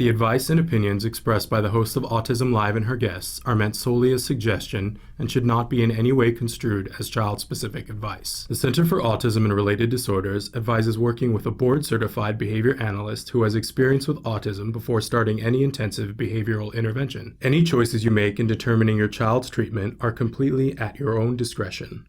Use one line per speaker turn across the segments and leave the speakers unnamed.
The advice and opinions expressed by the host of Autism Live and her guests are meant solely as suggestion and should not be in any way construed as child-specific advice. The Center for Autism and Related Disorders advises working with a board-certified behavior analyst who has experience with autism before starting any intensive behavioral intervention. Any choices you make in determining your child's treatment are completely at your own discretion.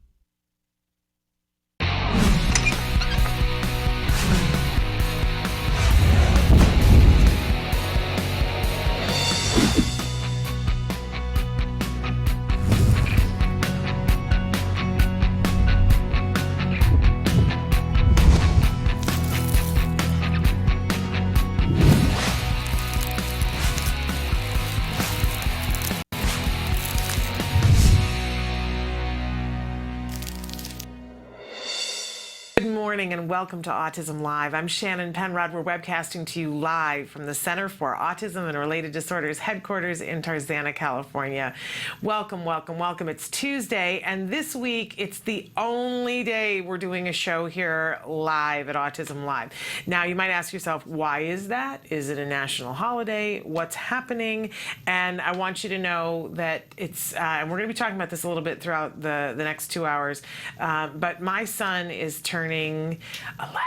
And welcome to Autism Live. I'm Shannon Penrod. We're webcasting to you live from the Center for Autism and Related Disorders headquarters in Tarzana, California. Welcome, welcome, welcome. It's Tuesday, and this week it's the only day we're doing a show here live at Autism Live. Now, you might ask yourself, why is that? Is it a national holiday? What's happening? And I want you to know that it's, and we're going to be talking about this a little bit throughout the next 2 hours, but my son is turning 11,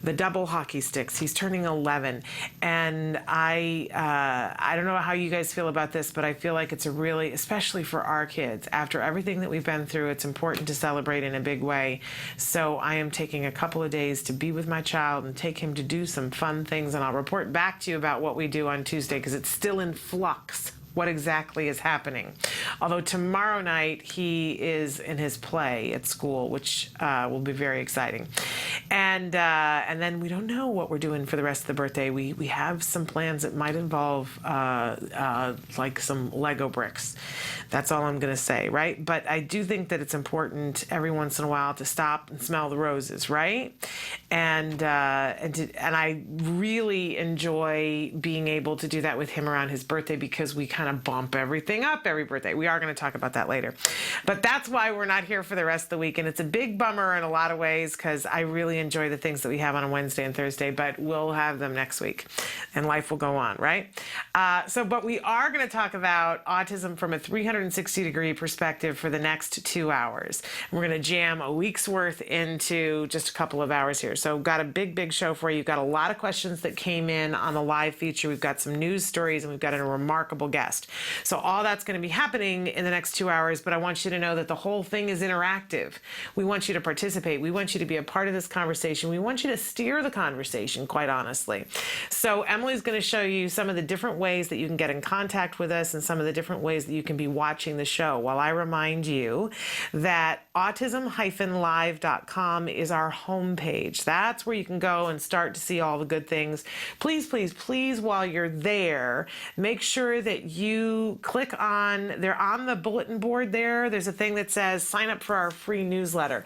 the double hockey sticks. He's turning 11, and I don't know how you guys feel about this, but I feel like it's a really, especially for our kids, after everything that we've been through, it's important to celebrate in a big way. So I am taking a couple of days to be with my child and take him to do some fun things, and I'll report back to you about what we do on Tuesday because it's still in flux what exactly is happening. Although tomorrow night he is in his play at school, which will be very exciting. And then we don't know what we're doing for the rest of the birthday. We have some plans that might involve like some Lego bricks. That's all I'm gonna say, right? But I do think that it's important every once in a while to stop and smell the roses, right? And I really enjoy being able to do that with him around his birthday because we kind of bump everything up every birthday. We are going to talk about that later. But that's why we're not here for the rest of the week. And it's a big bummer in a lot of ways because I really enjoy the things that we have on a Wednesday and Thursday, but we'll have them next week and life will go on, right? But we are going to talk about autism from a 360-degree perspective for the next 2 hours. We're going to jam a week's worth into just a couple of hours here. So got a big show for you. We've got a lot of questions that came in on the live feature. We've got some news stories and we've got a remarkable guest. So all that's going to be happening in the next 2 hours, but I want you to know that the whole thing is interactive. We want you to participate. We want you to be a part of this conversation. We want you to steer the conversation, quite honestly. So Emily's going to show you some of the different ways that you can get in contact with us and some of the different ways that you can be watching the show, while I remind you that autism-live.com is our homepage. That's where you can go and start to see all the good things. Please, please, please, while you're there, make sure that you click on, they're on the bulletin board there. There's a thing that says sign up for our free newsletter.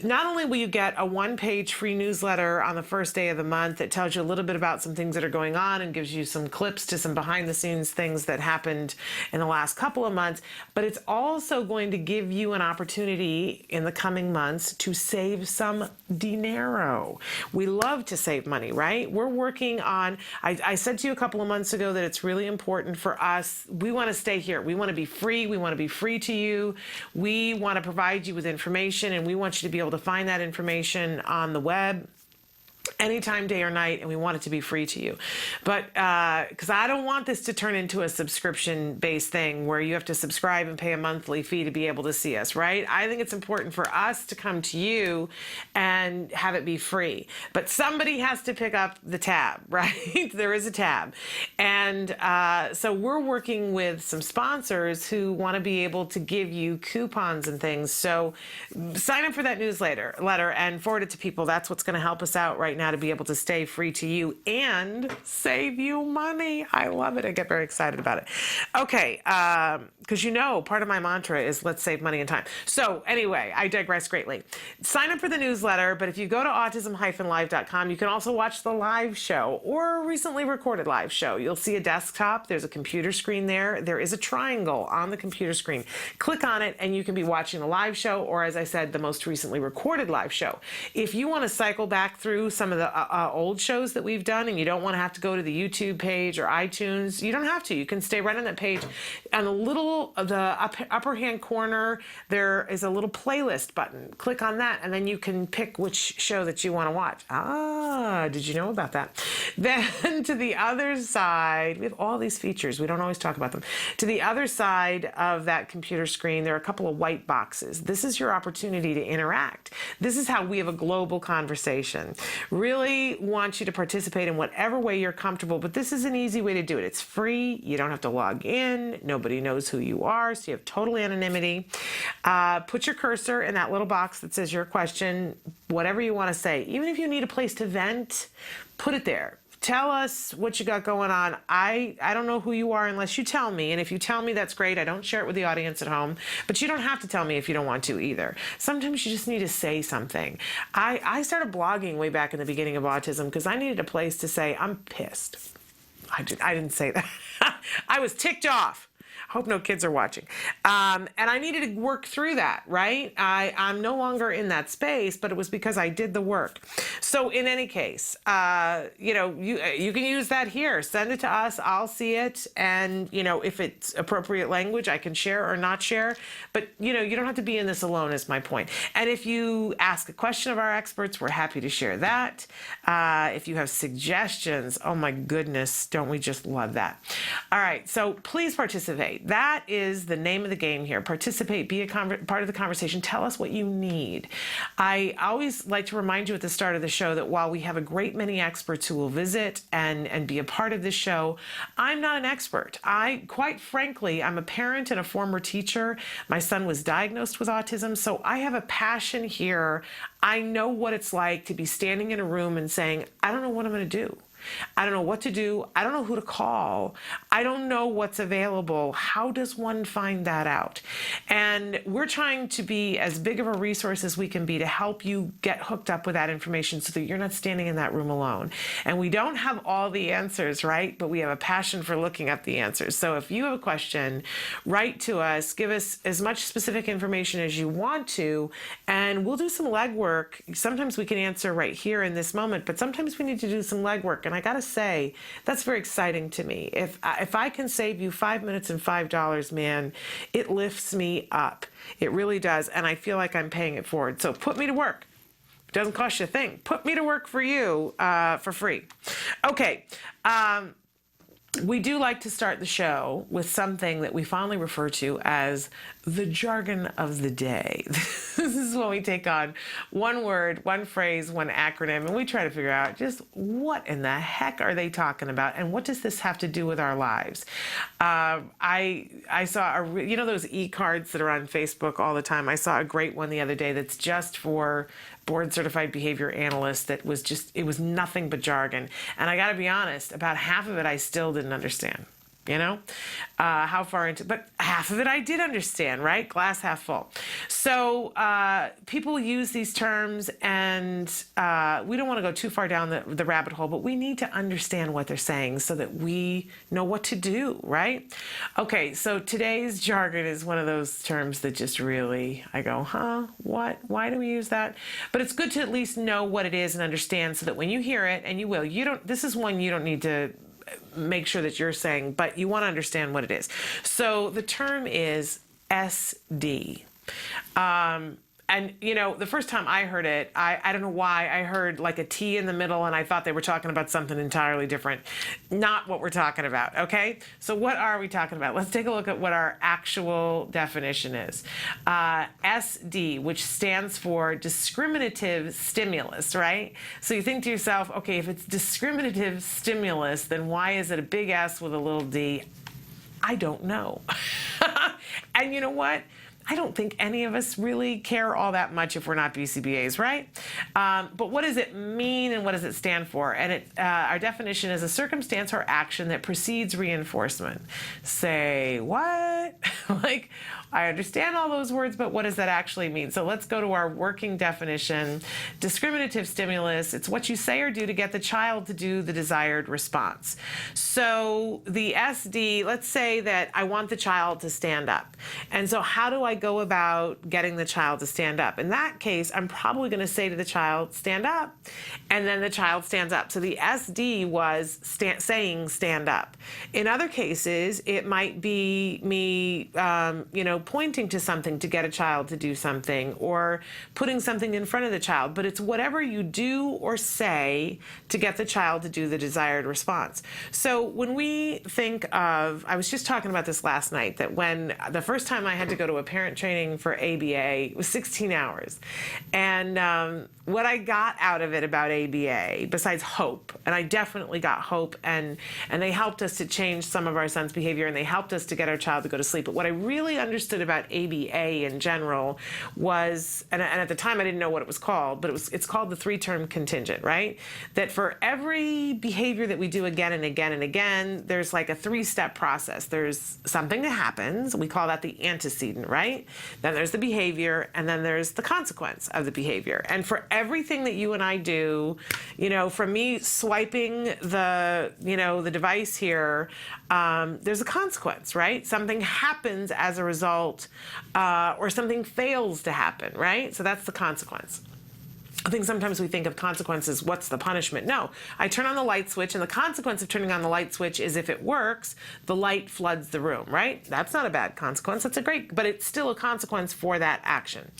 Not only will you get a one-page free newsletter on the first day of the month that tells you a little bit about some things that are going on and gives you some clips to some behind-the-scenes things that happened in the last couple of months, but it's also going to give you an opportunity in the coming months to save some dinero. We love to save money, right? We're working on, I said to you a couple of months ago that it's really important for us. We want to stay here. We want to be free. We want to be free to you. We want to provide you with information, and we want you to be able to find that information on the web anytime, day or night, and we want it to be free to you. But because I don't want this to turn into a subscription-based thing where you have to subscribe and pay a monthly fee to be able to see us, right? I think it's important for us to come to you and have it be free. But somebody has to pick up the tab, right? There is a tab. And so we're working with some sponsors who want to be able to give you coupons and things. So sign up for that newsletter and forward it to people. That's what's going to help us out right now to be able to stay free to you and save you money. I love it. I get very excited about it. Okay, because you know, part of my mantra is let's save money and time. So anyway, I digress greatly. Sign up for the newsletter, but if you go to autism-live.com, you can also watch the live show or a recently recorded live show. You'll see a desktop. There's a computer screen there. There is a triangle on the computer screen. Click on it and you can be watching the live show or, as I said, the most recently recorded live show. If you want to cycle back through some some of the old shows that we've done and you don't want to have to go to the YouTube page or iTunes, you don't have to. You can stay right on that page. On the upper hand corner, there is a little playlist button. Click on that, and then you can pick which show that you want to watch. Ah, did you know about that? Then to the other side, we have all these features. We don't always talk about them. To the other side of that computer screen, there are a couple of white boxes. This is your opportunity to interact. This is how we have a global conversation. Really want you to participate in whatever way you're comfortable, but this is an easy way to do it. It's free. You don't have to log in. Nobody knows who you are, so you have total anonymity. Put your cursor in that little box that says your question, whatever you want to say. Even if you need a place to vent, put it there. Tell us what you got going on. I don't know who you are unless you tell me. And if you tell me, that's great. I don't share it with the audience at home. But you don't have to tell me if you don't want to either. Sometimes you just need to say something. I started blogging way back in the beginning of autism because I needed a place to say, I'm pissed. I didn't say that. I was ticked off. Hope no kids are watching. And I needed to work through that, right? I'm no longer in that space, but it was because I did the work. So in any case, you can use that here. Send it to us. I'll see it. And, if it's appropriate language, I can share or not share. But, you don't have to be in this alone is my point. And if you ask a question of our experts, we're happy to share that. If you have suggestions, oh my goodness, don't we just love that? All right, so please participate. That is the name of the game here. Participate, be a part of the conversation. Tell us what you need. I always like to remind you at the start of the show that while we have a great many experts who will visit and be a part of this show, I'm not an expert. Quite frankly, I'm a parent and a former teacher. My son was diagnosed with autism, so I have a passion here. I know what it's like to be standing in a room and saying, I don't know what I'm going to do. I don't know what to do. I don't know who to call. I don't know what's available. How does one find that out? And we're trying to be as big of a resource as we can be to help you get hooked up with that information so that you're not standing in that room alone. And we don't have all the answers, right? But we have a passion for looking up the answers. So if you have a question, write to us, give us as much specific information as you want to, and we'll do some legwork. Sometimes we can answer right here in this moment, but sometimes we need to do some legwork. And I gotta say, that's very exciting to me. If I can save you 5 minutes and $5, man, it lifts me up. It really does, and I feel like I'm paying it forward. So put me to work. It doesn't cost you a thing. Put me to work for you for free. Okay. We do like to start the show with something that we fondly refer to as the jargon of the day. This is when we take on one word, one phrase, one acronym, and we try to figure out just what in the heck are they talking about and what does this have to do with our lives. I saw, those e-cards that are on Facebook all the time. I saw a great one the other day that's just for board certified behavior analysts that was it was nothing but jargon. And I got to be honest, about half of it I still didn't understand. How far into, but half of it I did understand, right? Glass half full. So people use these terms and we don't want to go too far down the rabbit hole, but we need to understand what they're saying so that we know what to do, right? Okay, so today's jargon is one of those terms that just really, I go, what? Why do we use that? But it's good to at least know what it is and understand so that when you hear it, and you will, this is one you don't need to make sure that you're saying, but you want to understand what it is. So the term is SD. And, the first time I heard it, I don't know why, I heard like a T in the middle and I thought they were talking about something entirely different. Not what we're talking about, okay? So what are we talking about? Let's take a look at what our actual definition is. SD, which stands for discriminative stimulus, right? So you think to yourself, okay, if it's discriminative stimulus, then why is it a big S with a little d? I don't know. And you know what? I don't think any of us really care all that much if we're not BCBAs, right? But what does it mean and what does it stand for? And our definition is a circumstance or action that precedes reinforcement. Say, what? I understand all those words, but what does that actually mean? So let's go to our working definition. Discriminative stimulus, it's what you say or do to get the child to do the desired response. So the SD, let's say that I want the child to stand up. And so how do I go about getting the child to stand up? In that case, I'm probably going to say to the child, stand up, and then the child stands up. So the SD was saying stand up. In other cases, it might be me, pointing to something to get a child to do something, or putting something in front of the child. But it's whatever you do or say to get the child to do the desired response. So when we think of, I was just talking about this last night, that when the first time I had to go to a parent training for ABA, it was 16 hours. And what I got out of it about ABA, besides hope, and I definitely got hope, and they helped us to change some of our son's behavior, and they helped us to get our child to go to sleep. But what I really understood about ABA in general was, and at the time I didn't know what it was called, but it's called the 3-term contingent, right? That for every behavior that we do again and again and again, there's like a 3-step process. There's something that happens, we call that the antecedent, right? Then there's the behavior, and then there's the consequence of the behavior. And for everything that you and I do, from me swiping the device here, there's a consequence, right? Something happens as a result, or something fails to happen, right? So that's the consequence. I think sometimes we think of consequences, what's the punishment? No, I turn on the light switch, and the consequence of turning on the light switch is if it works, the light floods the room, right? That's not a bad consequence. That's a great, but it's still a consequence for that action.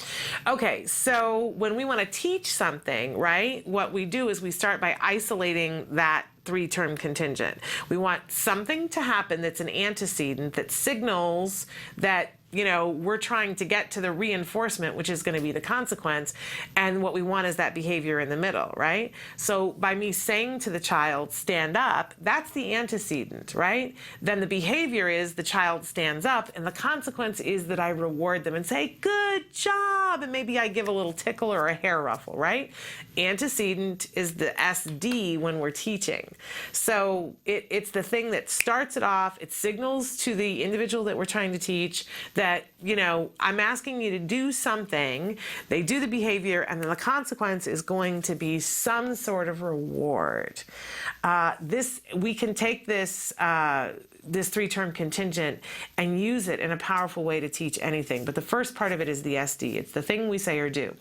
Okay, so when we want to teach something, right, what we do is we start by isolating that 3-term contingent. We want something to happen that's an antecedent that signals that we're trying to get to the reinforcement, which is going to be the consequence. And what we want is that behavior in the middle, right? So by me saying to the child, stand up, that's the antecedent, right? Then the behavior is the child stands up, and the consequence is that I reward them and say, good job. And maybe I give a little tickle or a hair ruffle, right? Antecedent is the SD when we're teaching. So it's the thing that starts it off. It signals to the individual that we're trying to teach that, I'm asking you to do something. They do the behavior, and then the consequence is going to be some sort of reward. We can take this 3-term contingent and use it in a powerful way to teach anything. But the first part of it is the SD. It's the thing we say or do.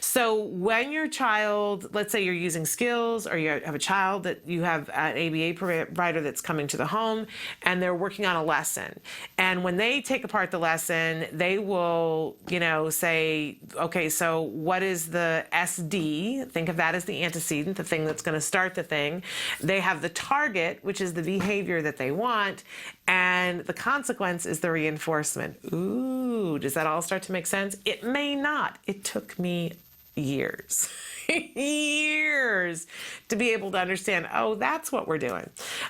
So when your child, let's say you're using skills, or you have a child that you have an ABA provider that's coming to the home, and they're working on a lesson. And when they take apart the lesson, they will, say, okay, so what is the SD? Think of that as the antecedent, the thing that's going to start the thing. They have the target, which is the behavior that they want. And the consequence is the reinforcement. Ooh, does that all start to make sense? It may not. It took me years, years to be able to understand, oh, that's what we're doing.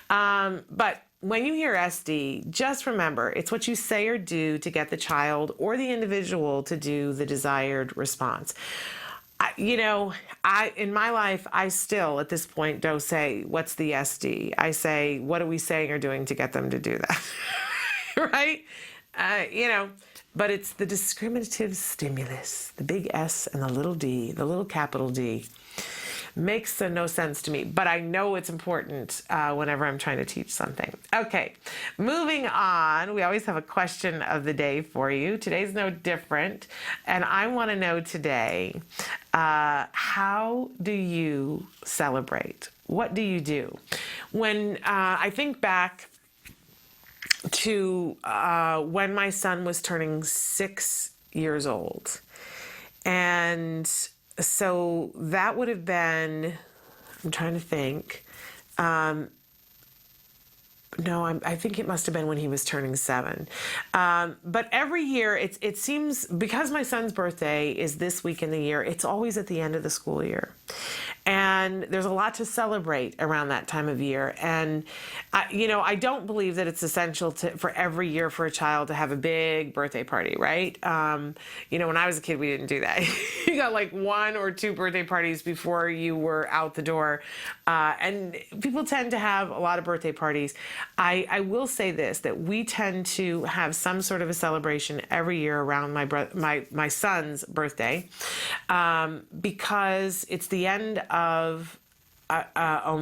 But when you hear SD, just remember, it's what you say or do to get the child or the individual to do the desired response. In my life, I still, at this point, don't say, what's the SD? I say, what are we saying or doing to get them to do that? Right? But it's the discriminative stimulus, the big S and the little D, the little capital D. Makes no sense to me, but I know it's important whenever I'm trying to teach something. Okay, moving on. We always have a question of the day for you. Today's no different, and I want to know today, how do you celebrate? What do you do? When I think back to when my son was turning 6 years old, and so that would have been, I'm trying to think. I think it must have been when he was turning 7. But every year, it seems, because my son's birthday is this week in the year, it's always at the end of the school year. And there's a lot to celebrate around that time of year. And, I don't believe that it's essential for every year for a child to have a big birthday party, right? When I was a kid, we didn't do that. You got like 1 or 2 birthday parties before you were out the door. And people tend to have a lot of birthday parties. I will say this, that we tend to have some sort of a celebration every year around my son's birthday, because it's the end of a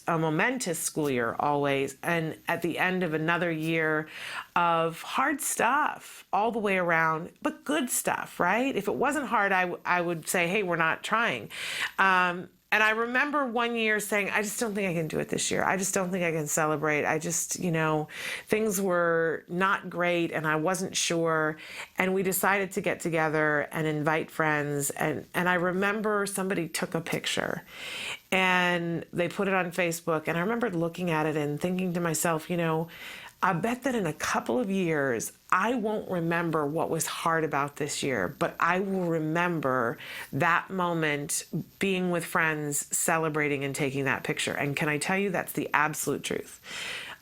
momentous school year always, and at the end of another year of hard stuff all the way around, but good stuff, right? If it wasn't hard, I would say, hey, we're not trying. And I remember one year saying, I just don't think I can do it this year. I just don't think I can celebrate. I just, things were not great and I wasn't sure. And we decided to get together and invite friends. And I remember somebody took a picture and they put it on Facebook. And I remember looking at it and thinking to myself, I bet that in a couple of years, I won't remember what was hard about this year, but I will remember that moment being with friends, celebrating and taking that picture. And can I tell you, that's the absolute truth.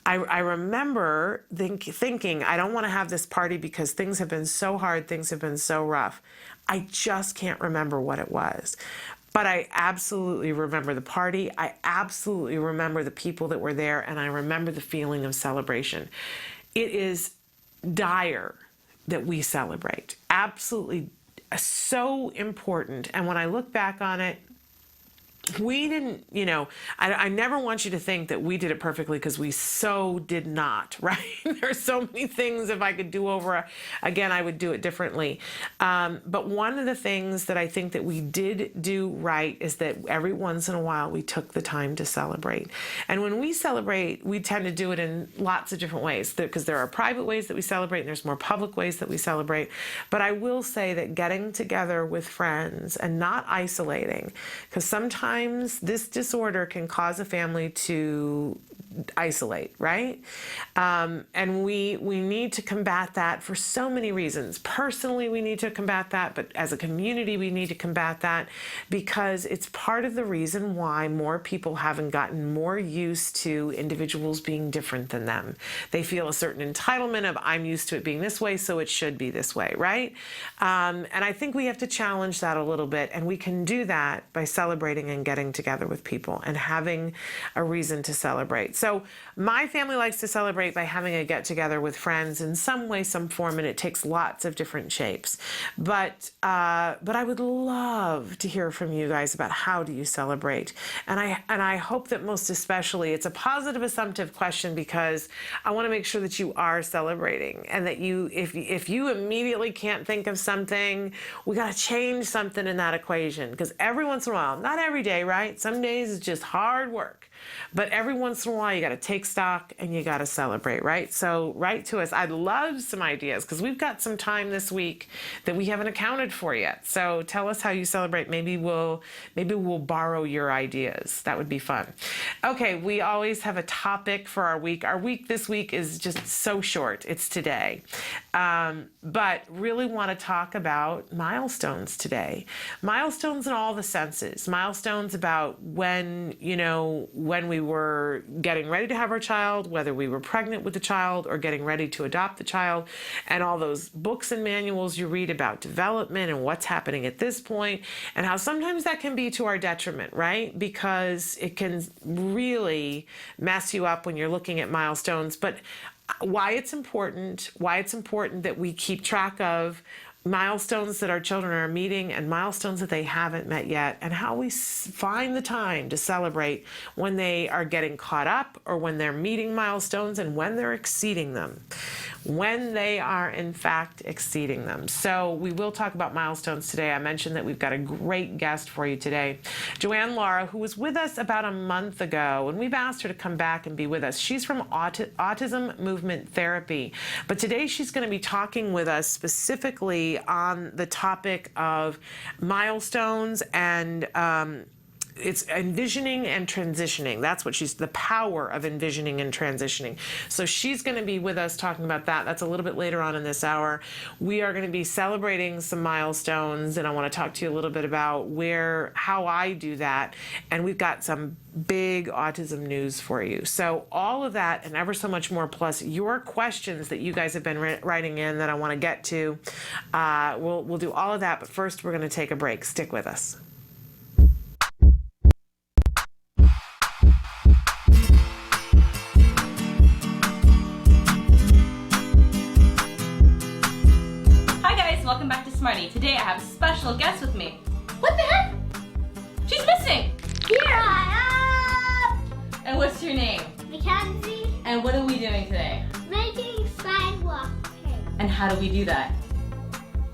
I remember thinking, I don't want to have this party because things have been so hard, things have been so rough. I just can't remember what it was. But I absolutely remember the party. I absolutely remember the people that were there, and I remember the feeling of celebration. It is dire that we celebrate. Absolutely so important. And when I look back on it, we didn't, I never want you to think that we did it perfectly, because we so did not, right? There's so many things, if I could do over again, I would do it differently. But one of the things that I think that we did do right is that every once in a while we took the time to celebrate. And when we celebrate, we tend to do it in lots of different ways, because there are private ways that we celebrate and there's more public ways that we celebrate. But I will say that getting together with friends and not isolating, because sometimes this disorder can cause a family to isolate, right? And we need to combat that for so many reasons. Personally, we need to combat that, but as a community, we need to combat that, because it's part of the reason why more people haven't gotten more used to individuals being different than them. They feel a certain entitlement of, I'm used to it being this way, so it should be this way, right? And I think we have to challenge that a little bit, and we can do that by celebrating and getting together with people and having a reason to celebrate. So my family likes to celebrate by having a get-together with friends in some way, some form, and it takes lots of different shapes. But I would love to hear from you guys about how do you celebrate. And I hope that most especially it's a positive assumptive question, because I want to make sure that you are celebrating, and that if you immediately can't think of something, we got to change something in that equation, because every once in a while, not every day, right? Some days it's just hard work. But every once in a while, you got to take stock and you got to celebrate, right? So write to us. I'd love some ideas, because we've got some time this week that we haven't accounted for yet. So tell us how you celebrate. Maybe we'll borrow your ideas. That would be fun. Okay, we always have a topic for our week. Our week this week is just so short. It's today. But really want to talk about milestones today. Milestones in all the senses. Milestones about when we were getting ready to have our child, whether we were pregnant with the child or getting ready to adopt the child, and all those books and manuals you read about development and what's happening at this point, and how sometimes that can be to our detriment, right? Because it can really mess you up when you're looking at milestones. But why it's important that we keep track of milestones that our children are meeting and milestones that they haven't met yet, and how we find the time to celebrate when they are getting caught up, or when they're meeting milestones, and when they're exceeding them, when they are in fact exceeding them. So we will talk about milestones today. I mentioned that we've got a great guest for you today, Joanne Lara, who was with us about a month ago, and we've asked her to come back and be with us. She's from Autism Movement Therapy, but today she's going to be talking with us specifically on the topic of milestones and it's envisioning and transitioning. That's what the power of envisioning and transitioning. So she's going to be with us talking about that. That's a little bit later on in this hour. We are going to be celebrating some milestones, and I want to talk to you a little bit about how I do that. And we've got some big autism news for you. So all of that and ever so much more, plus your questions that you guys have been writing in that I want to get to. We'll do all of that, but first we're going to take a break. Stick with us.
Welcome back to Smarty. Today I have a special guest with me. What the heck? She's missing!
Here I am!
And what's your name?
Mackenzie.
And what are we doing today?
Making sidewalk paint.
And how do we do that?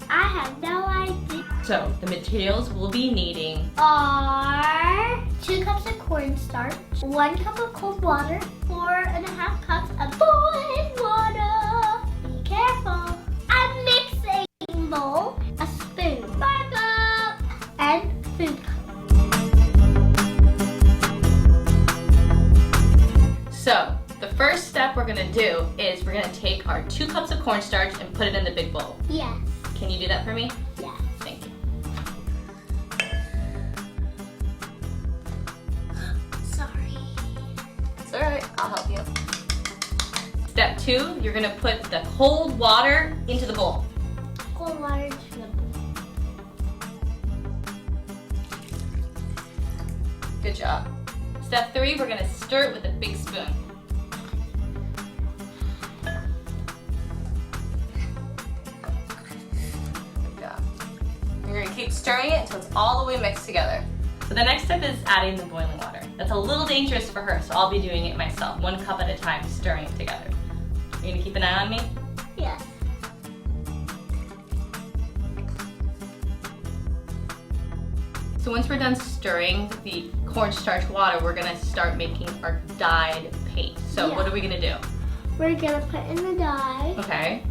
I have no idea.
So, the materials we'll be needing
are 2 cups of cornstarch, 1 cup of cold water, 4.5 cups of boiling water. Be careful. A mixing bowl, a spoon, sparkle, and food coloring.
So, the first step we're gonna do is we're gonna take our 2 cups of cornstarch and put it in the big bowl.
Yes.
Can you do that for me?
Yes.
Thank you.
Sorry.
It's alright, I'll help you. Step 2, you're gonna put the cold water into the bowl.
Cold water to the bowl.
Good job. Step 3, we're gonna stir it with a big spoon. Good job. You're gonna keep stirring it until it's all the way mixed together. So the next step is adding the boiling water. That's a little dangerous for her, so I'll be doing it myself, 1 cup at a time, stirring it together. You gonna keep an eye on me?
Yes.
So once we're done stirring the cornstarch water, we're gonna start making our dyed paint. So
Yeah.
what are we gonna do?
We're gonna put in the dye,
Okay.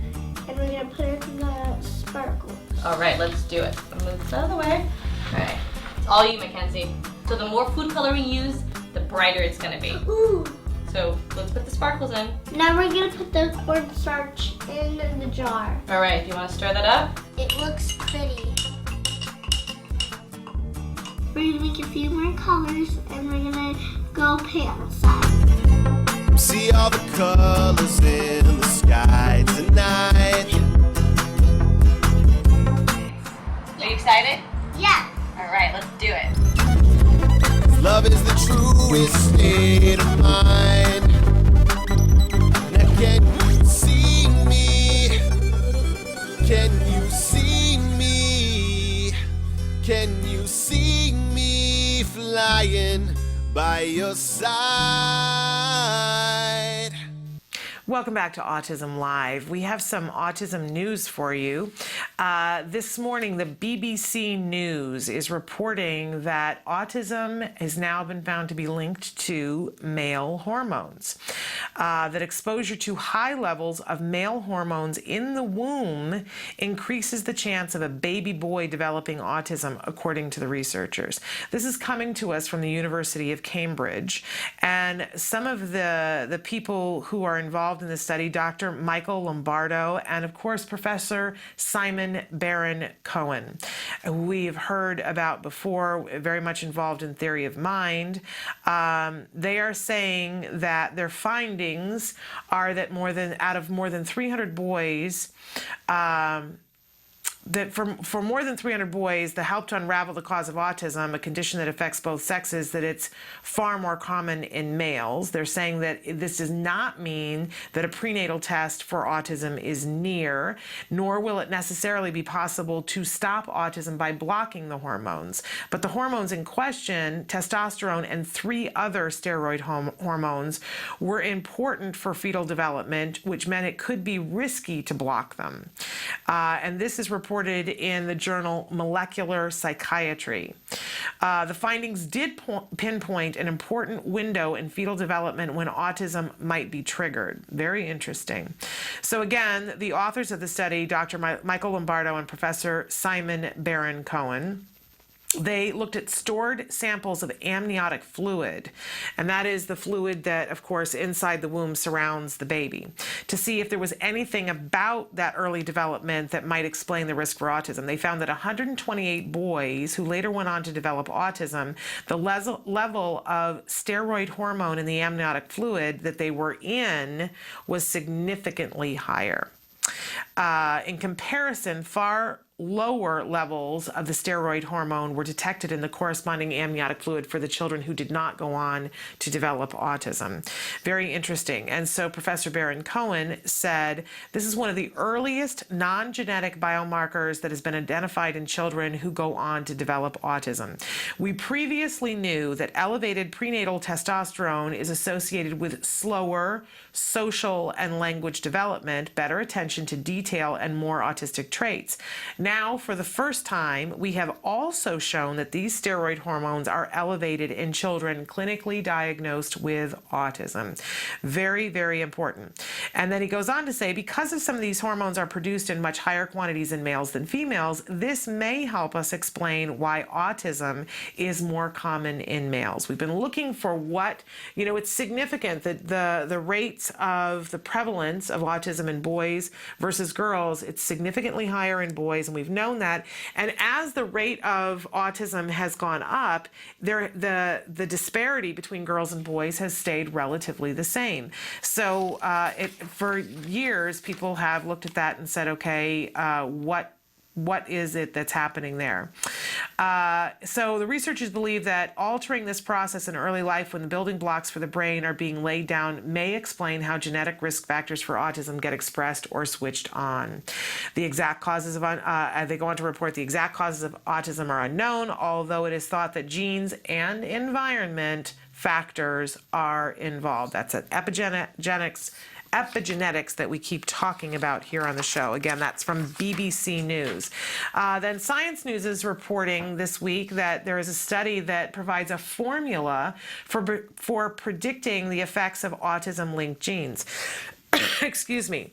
and we're gonna put in the sparkles.
All right, let's do it. I'll move this out of the way. All right, it's all you, Mackenzie. So the more food coloring you use, the brighter it's gonna be.
Ooh.
So let's put the sparkles in.
Now we're gonna put the cornstarch in the jar.
All right, do you wanna stir that up?
It looks pretty. We're gonna make a few more colors, and we're gonna go paint on the side.
See all the colors in the sky tonight.
Are you excited?
Yeah.
All right, let's do it.
Love is the truest state of mind. Now can you see me? Can you see me? Can you see me flying by your side?
Welcome back to Autism Live. We have some autism news for you. This morning, the BBC News is reporting that autism has now been found to be linked to male hormones. That exposure to high levels of male hormones in the womb increases the chance of a baby boy developing autism, according to the researchers. This is coming to us from the University of Cambridge. And some of the people who are involved in the study, Dr. Michael Lombardo, and of course, Professor Simon Baron-Cohen, who we've heard about before, very much involved in theory of mind. They are saying that their findings are that out of more than 300 boys, that for more than 300 boys, the help to unravel the cause of autism, a condition that affects both sexes, that it's far more common in males. They're saying that this does not mean that a prenatal test for autism is near, nor will it necessarily be possible to stop autism by blocking the hormones. But the hormones in question, testosterone and 3 other steroid hormones, were important for fetal development, which meant it could be risky to block them. And this is reported in the journal Molecular Psychiatry. The findings did pinpoint an important window in fetal development when autism might be triggered. Very interesting. So again, the authors of the study, Dr. Michael Lombardo and Professor Simon Baron-Cohen, they looked at stored samples of amniotic fluid, and that is the fluid that, of course, inside the womb surrounds the baby, to see if there was anything about that early development that might explain the risk for autism. They found that 128 boys who later went on to develop autism, the level of steroid hormone in the amniotic fluid that they were in was significantly higher. In comparison, far lower levels of the steroid hormone were detected in the corresponding amniotic fluid for the children who did not go on to develop autism. Very interesting. And so Professor Baron Cohen said this is one of the earliest non-genetic biomarkers that has been identified in children who go on to develop autism. We previously knew that elevated prenatal testosterone is associated with slower social and language development, better attention to detail, and more autistic traits. Now, for the first time, we have also shown that these steroid hormones are elevated in children clinically diagnosed with autism. Very, very important. And then he goes on to say, because of some of these hormones are produced in much higher quantities in males than females, this may help us explain why autism is more common in males. We've been looking for what, it's significant that the rates of the prevalence of autism in boys versus girls, it's significantly higher in boys, and we've known that. And as the rate of autism has gone up, the disparity between girls and boys has stayed relatively the same. So for years, people have looked at that and said, okay, what is it that's happening there? So the researchers believe that altering this process in early life when the building blocks for the brain are being laid down may explain how genetic risk factors for autism get expressed or switched on. The exact causes of, they go on to report the exact causes of autism are unknown, although it is thought that genes and environment factors are involved. That's an epigenetics that we keep talking about here on the show. Again, that's from BBC News. Then Science News is reporting this week that there is a study that provides a formula for predicting the effects of autism-linked genes. Excuse me.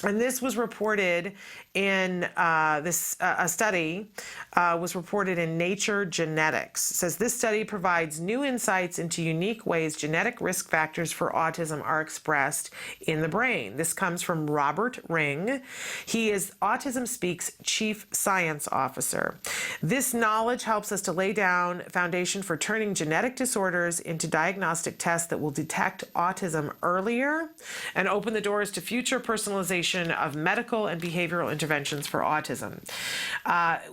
And this was reported in a study was reported in Nature Genetics. It says this study provides new insights into unique ways genetic risk factors for autism are expressed in the brain. This comes from Robert Ring. He is Autism Speak's Chief Science Officer. This knowledge helps us to lay down a foundation for turning genetic disorders into diagnostic tests that will detect autism earlier and open the doors to future personalization of medical and behavioral interventions for autism.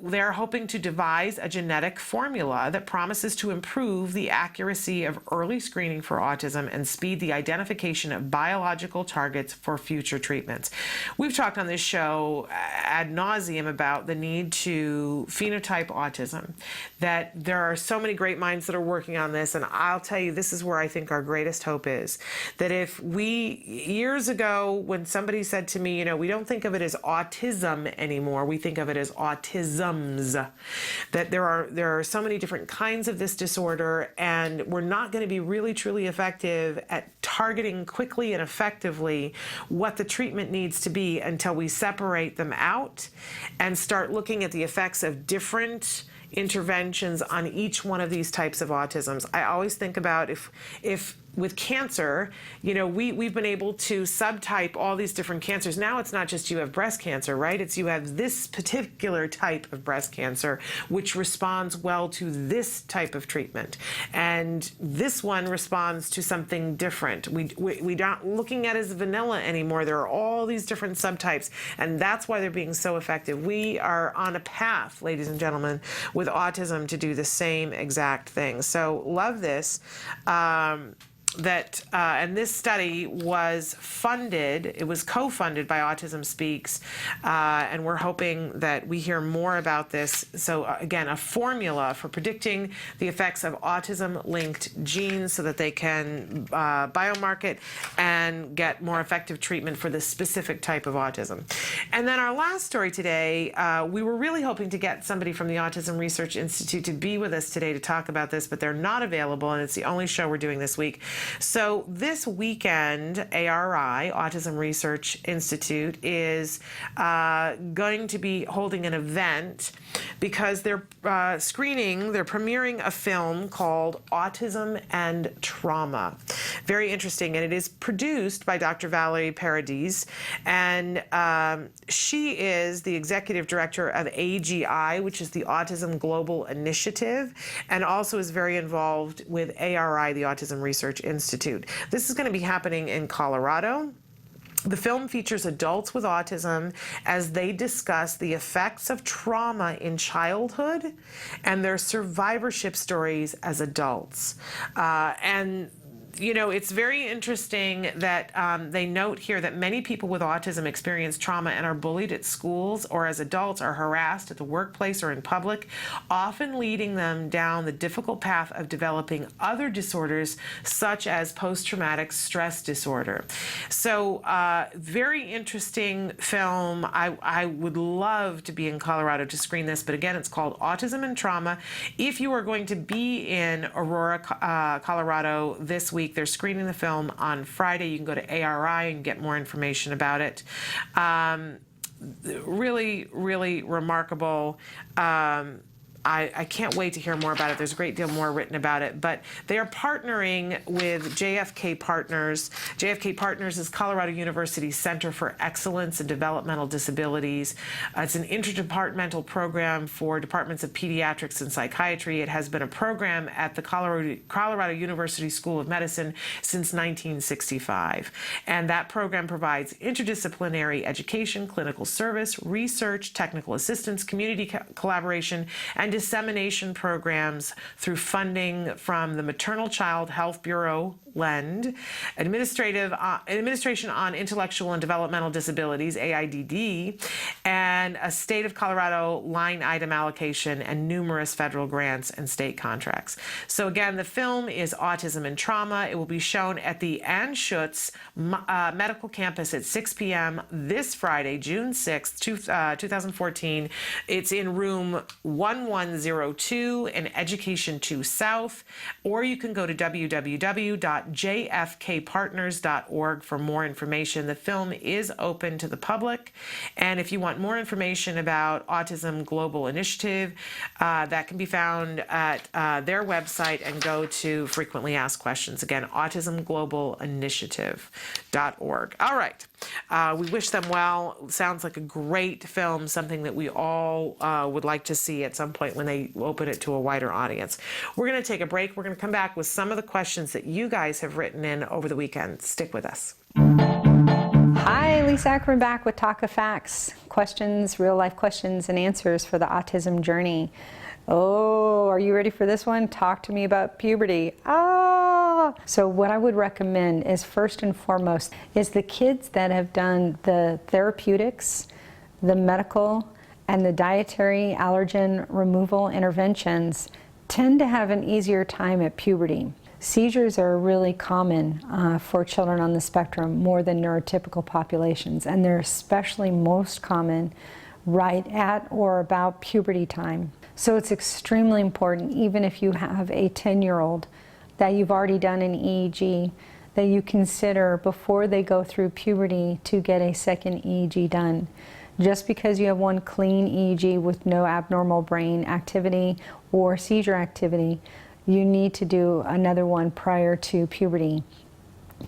They're hoping to devise a genetic formula that promises to improve the accuracy of early screening for autism and speed the identification of biological targets for future treatments. We've talked on this show ad nauseum about the need to phenotype autism, that there are so many great minds that are working on this, and I'll tell you, this is where I think our greatest hope is, that if we, years ago, when somebody said to me, we don't think of it as autism anymore, we think of it as autisms, that there are so many different kinds of this disorder, and we're not going to be really truly effective at targeting quickly and effectively what the treatment needs to be until we separate them out and start looking at the effects of different interventions on each one of these types of autisms. I always think about if with cancer, we've been able to subtype all these different cancers. Now it's not just you have breast cancer, right? It's you have this particular type of breast cancer, which responds well to this type of treatment. And this one responds to something different. We're not looking at it as vanilla anymore. There are all these different subtypes, and that's why they're being so effective. We are on a path, ladies and gentlemen, with autism to do the same exact thing. So love this. And this study was funded, it was co-funded by Autism Speaks, and we're hoping that we hear more about this. So again, a formula for predicting the effects of autism-linked genes so that they can biomark and get more effective treatment for this specific type of autism. And then our last story today, we were really hoping to get somebody from the Autism Research Institute to be with us today to talk about this, but they're not available, and it's the only show we're doing this week. So this weekend, ARI, Autism Research Institute, is going to be holding an event because they're premiering a film called Autism and Trauma. Very interesting, and it is produced by Dr. Valerie Paradis, and she is the executive director of AGI, which is the Autism Global Initiative, and also is very involved with ARI, the Autism Research Institute. This is going to be happening in Colorado. The film features adults with autism as they discuss the effects of trauma in childhood and their survivorship stories as adults. And you know, it's very interesting that they note here that many people with autism experience trauma and are bullied at schools or as adults are harassed at the workplace or in public, often leading them down the difficult path of developing other disorders such as post-traumatic stress disorder. So very interesting film. I would love to be in Colorado to screen this, but again, it's called Autism and Trauma. If you are going to be in Aurora, Colorado this week, they're screening the film on Friday. You can go to ARI and get more information about it. Really, really remarkable. I can't wait to hear more about it. There's a great deal more written about it, but they are partnering with JFK Partners. JFK Partners is Colorado University Center for Excellence in Developmental Disabilities. It's an interdepartmental program for departments of pediatrics and psychiatry. It has been a program at the Colorado University School of Medicine since 1965. And that program provides interdisciplinary education, clinical service, research, technical assistance, community collaboration, and dissemination programs through funding from the Maternal Child Health Bureau, LEND, Administration on Intellectual and Developmental Disabilities, AIDD, and a state of Colorado line item allocation and numerous federal grants and state contracts. So again, the film is Autism and Trauma. It will be shown at the Anschutz Medical Campus at 6 p.m. this Friday, June 6th, 2014. It's in room 1102 in Education 2 South, or you can go to www.jfkpartners.org for more information. The film is open to the public, and if you want more information about Autism Global Initiative, that can be found at their website, and go to Frequently Asked Questions. Again, autismglobalinitiative.org. All right. We wish them well. Sounds like a great film, something that we all would like to see at some point when they open it to a wider audience. We're going to take a break. We're going to come back with some of the questions that you guys have written in over the weekend. Stick with us.
Hi, Lisa Ackerman back with Talk of Facts. Questions, real life questions and answers for the autism journey. Oh, are you ready for this one? Talk to me about puberty. So what I would recommend is, first and foremost, is the kids that have done the therapeutics, the medical, and the dietary allergen removal interventions tend to have an easier time at puberty. Seizures are really common for children on the spectrum, more than neurotypical populations, and they're especially most common right at or about puberty time. So it's extremely important, even if you have a 10-year-old, that you've already done an EEG, that you consider before they go through puberty to get a second EEG done. Just because you have one clean EEG with no abnormal brain activity or seizure activity, you need to do another one prior to puberty.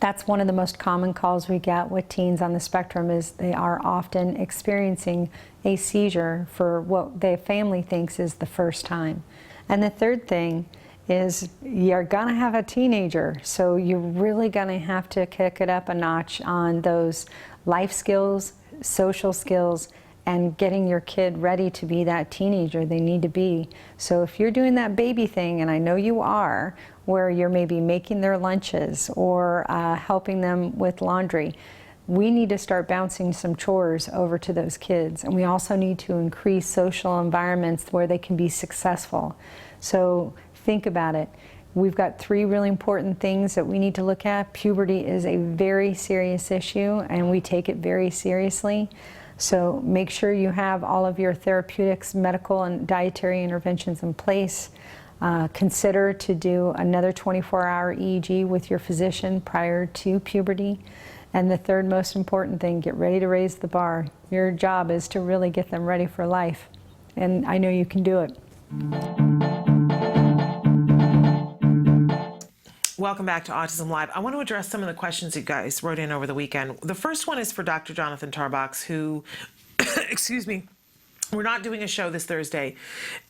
That's one of the most common calls we get with teens on the spectrum, is they are often experiencing a seizure for what their family thinks is the first time. And the third thing is, you're gonna have a teenager, so you're really gonna have to kick it up a notch on those life skills, social skills, and getting your kid ready to be that teenager they need to be. So if you're doing that baby thing, and I know you are, where you're maybe making their lunches or helping them with laundry, we need to start bouncing some chores over to those kids. And we also need to increase social environments where they can be successful. So think about it. We've got 3 really important things that we need to look at. Puberty is a very serious issue, and we take it very seriously. So make sure you have all of your therapeutics, medical, and dietary interventions in place. Consider to do another 24-hour EEG with your physician prior to puberty. And the third most important thing, get ready to raise the bar. Your job is to really get them ready for life. And I know you can do it.
Welcome back to Autism Live. I want to address some of the questions you guys wrote in over the weekend. The first one is for Dr. Jonathan Tarbox, who, excuse me, we're not doing a show this Thursday,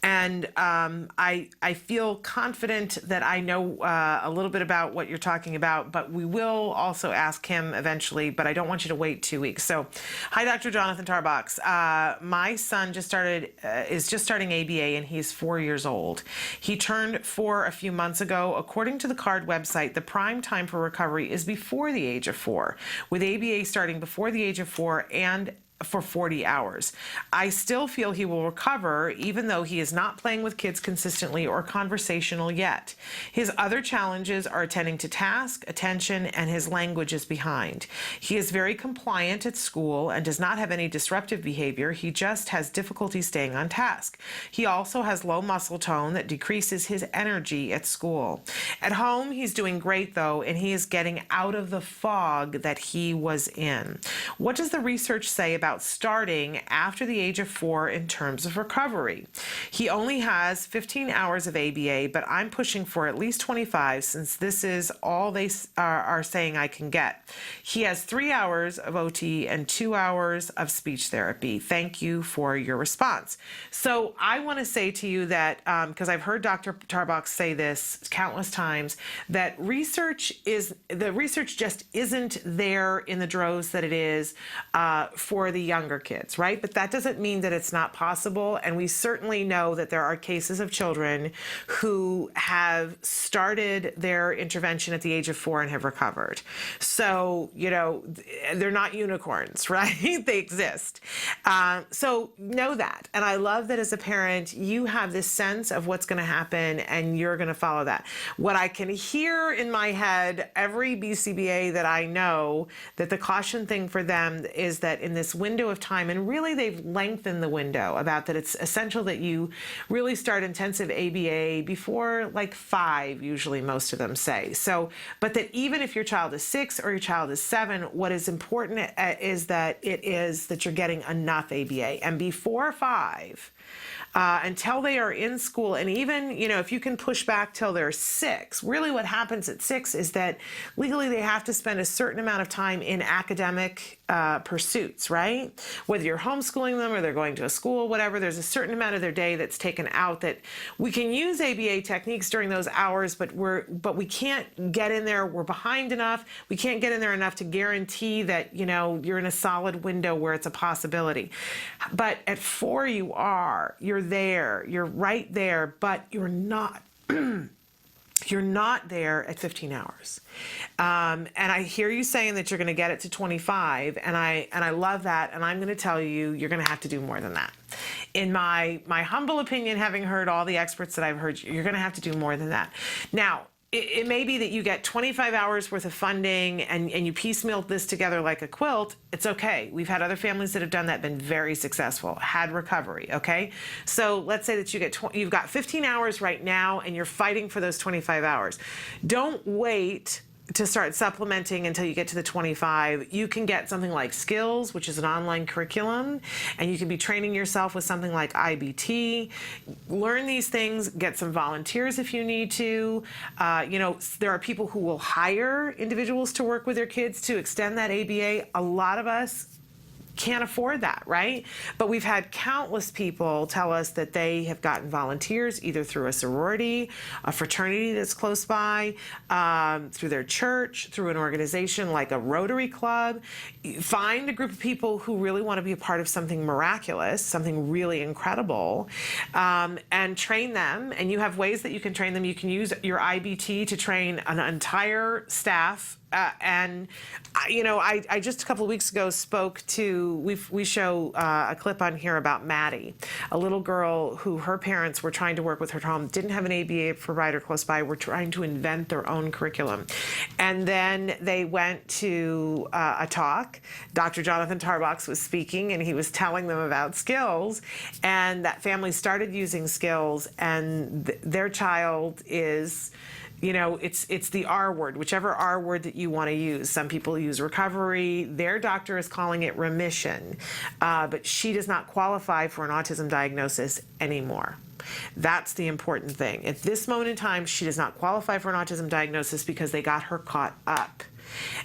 and I feel confident that I know a little bit about what you're talking about, but we will also ask him eventually, but I don't want you to wait 2 weeks. So, hi, Dr. Jonathan Tarbox. My son is just starting ABA, and he's 4 years old. He turned 4 a few months ago. According to the CARD website, the prime time for recovery is before the age of 4, with ABA starting before the age of 4 and for 40 hours. I still feel he will recover even though he is not playing with kids consistently or conversational yet. His other challenges are attending to task, attention, and his language is behind. He is very compliant at school and does not have any disruptive behavior. He just has difficulty staying on task. He also has low muscle tone that decreases his energy at school. At home, he's doing great though, and he is getting out of the fog that he was in. What does the research say about starting after the age of 4 in terms of recovery? He only has 15 hours of ABA, but I'm pushing for at least 25 since this is all they are saying I can get. He has 3 hours of OT and 2 hours of speech therapy. Thank you for your response. So I want to say to you that, because I've heard Dr. Tarbox say this countless times, that research just isn't there in the droves that it is for the younger kids, right? But that doesn't mean that it's not possible. And we certainly know that there are cases of children who have started their intervention at the age of 4 and have recovered. So, they're not unicorns, right? They exist. So know that. And I love that as a parent, you have this sense of what's going to happen and you're going to follow that. What I can hear in my head, every BCBA that I know, that the caution thing for them is that in this window of time, and really they've lengthened the window about that it's essential that you really start intensive ABA before like 5, usually most of them say. So, but that even if your child is 6 or your child is 7, what is important is that you're getting enough ABA. And before 5, until they are in school, and even, if you can push back till they're 6, really what happens at 6 is that legally they have to spend a certain amount of time in academic pursuits, right? Whether you're homeschooling them or they're going to a school, whatever, there's a certain amount of their day that's taken out that we can use ABA techniques during those hours, but we can't get in there. We're behind enough. We can't get in there enough to guarantee that, you're in a solid window where it's a possibility. But at 4, you're there, you're right there, but you're not. You're not there at 15 hours. And I hear you saying that you're going to get it to 25, and I love that, and I'm going to tell you, you're going to have to do more than that. In my humble opinion, having heard all the experts that I've heard, you're going to have to do more than that. Now, it may be that you get 25 hours worth of funding and you piecemeal this together like a quilt. It's okay. We've had other families that have done that, been very successful, had recovery, okay? So let's say that you've got 15 hours right now and you're fighting for those 25 hours. Don't wait to start supplementing until you get to the 25. You can get something like Skills, which is an online curriculum, and you can be training yourself with something like IBT. Learn these things, get some volunteers if you need to. There are people who will hire individuals to work with their kids to extend that ABA. A lot of us can't afford that, right? But we've had countless people tell us that they have gotten volunteers either through a sorority, a fraternity that's close by, through their church, through an organization like a Rotary Club. Find a group of people who really want to be a part of something miraculous, something really incredible, and train them. And you have ways that you can train them. You can use your IBT to train an entire staff I just a couple of weeks ago spoke to, we show a clip on here about Maddie, a little girl who her parents were trying to work with her at home, didn't have an ABA provider close by, were trying to invent their own curriculum. And then they went to a talk. Dr. Jonathan Tarbox was speaking, and he was telling them about skills, and that family started using skills, and their child is, it's the R word, whichever R word that you want to use. Some people use recovery. Their doctor is calling it remission, but she does not qualify for an autism diagnosis anymore. That's the important thing. At this moment in time, she does not qualify for an autism diagnosis because they got her caught up.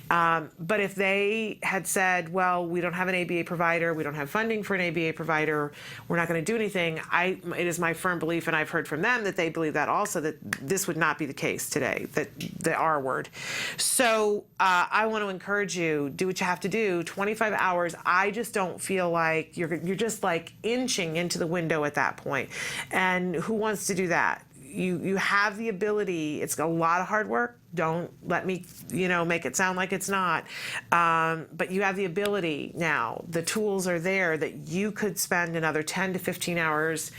But if they had said, well, we don't have an ABA provider, we don't have funding for an ABA provider, we're not going to do anything, it is my firm belief, and I've heard from them that they believe that also, that this would not be the case today, that the R word. So I want to encourage you, do what you have to do. 25 hours, I just don't feel like you're just like inching into the window at that point. And who wants to do that? You have the ability. It's a lot of hard work. Don't let me, make it sound like it's not. But you have the ability now. The tools are there that you could spend another 10 to 15 hours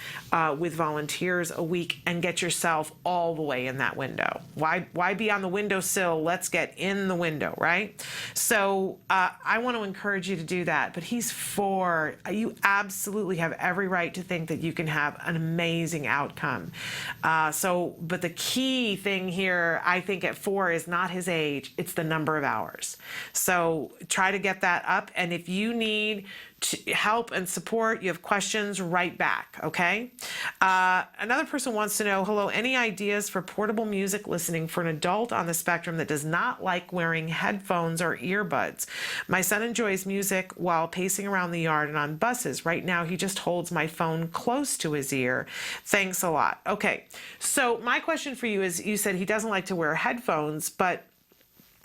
with volunteers a week and get yourself all the way in that window. Why be on the windowsill? Let's get in the window, right? So I want to encourage you to do that. But he's 4. You absolutely have every right to think that you can have an amazing outcome. But the key thing here, I think at 4 is not his age, it's the number of hours. So try to get that up, and if you need help and support, you have questions, write back, okay? Another person wants to know, hello, any ideas for portable music listening for an adult on the spectrum that does not like wearing headphones or earbuds? My son enjoys music while pacing around the yard and on buses. Right now, he just holds my phone close to his ear. Thanks a lot. Okay, so my question for you is, you said he doesn't like to wear headphones, but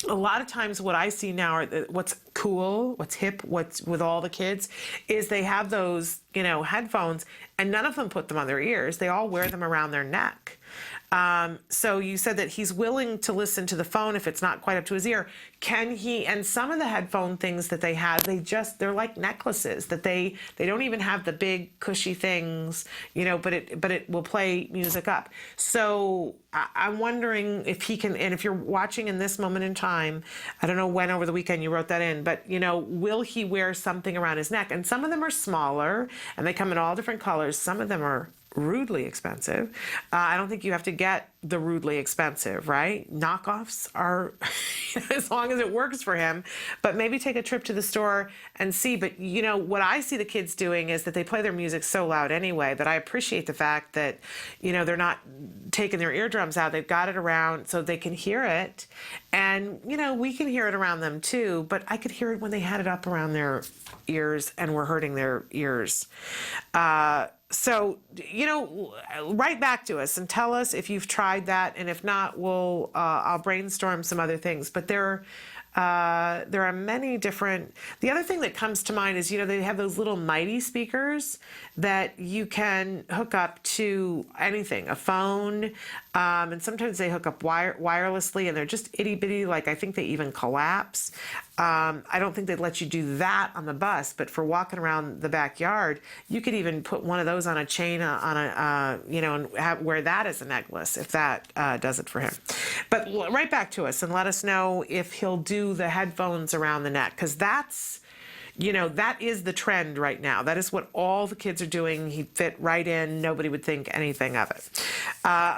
a lot of times what I see now, what's cool, what's hip, what's with all the kids, is they have those, headphones, and none of them put them on their ears. They all wear them around their neck. So you said that he's willing to listen to the phone if it's not quite up to his ear. Can he, and some of the headphone things that they have, they're like necklaces that they don't even have the big cushy things, but it will play music up. So I'm wondering if he can, and if you're watching in this moment in time, I don't know when over the weekend you wrote that in, but will he wear something around his neck? And some of them are smaller and they come in all different colors. Some of them are rudely expensive. I don't think you have to get the rudely expensive, right? Knockoffs are, as long as it works for him, but maybe take a trip to the store and see. But what I see the kids doing is that they play their music so loud anyway that I appreciate the fact that, they're not taking their eardrums out. They've got it around so they can hear it. And, we can hear it around them too, but I could hear it when they had it up around their ears and were hurting their ears. So, write back to us and tell us if you've tried that, and if not, I'll brainstorm some other things. But there are many different. The other thing that comes to mind is, they have those little mighty speakers that you can hook up to anything, a phone, and sometimes they hook up wirelessly, and they're just itty bitty. Like I think they even collapse. I don't think they'd let you do that on the bus, but for walking around the backyard, you could even put one of those on a chain, and wear that as a necklace if that does it for him. But write back to us and let us know if he'll do the headphones around the neck, because that's, that is the trend right now. That is what all the kids are doing. He'd fit right in. Nobody would think anything of it.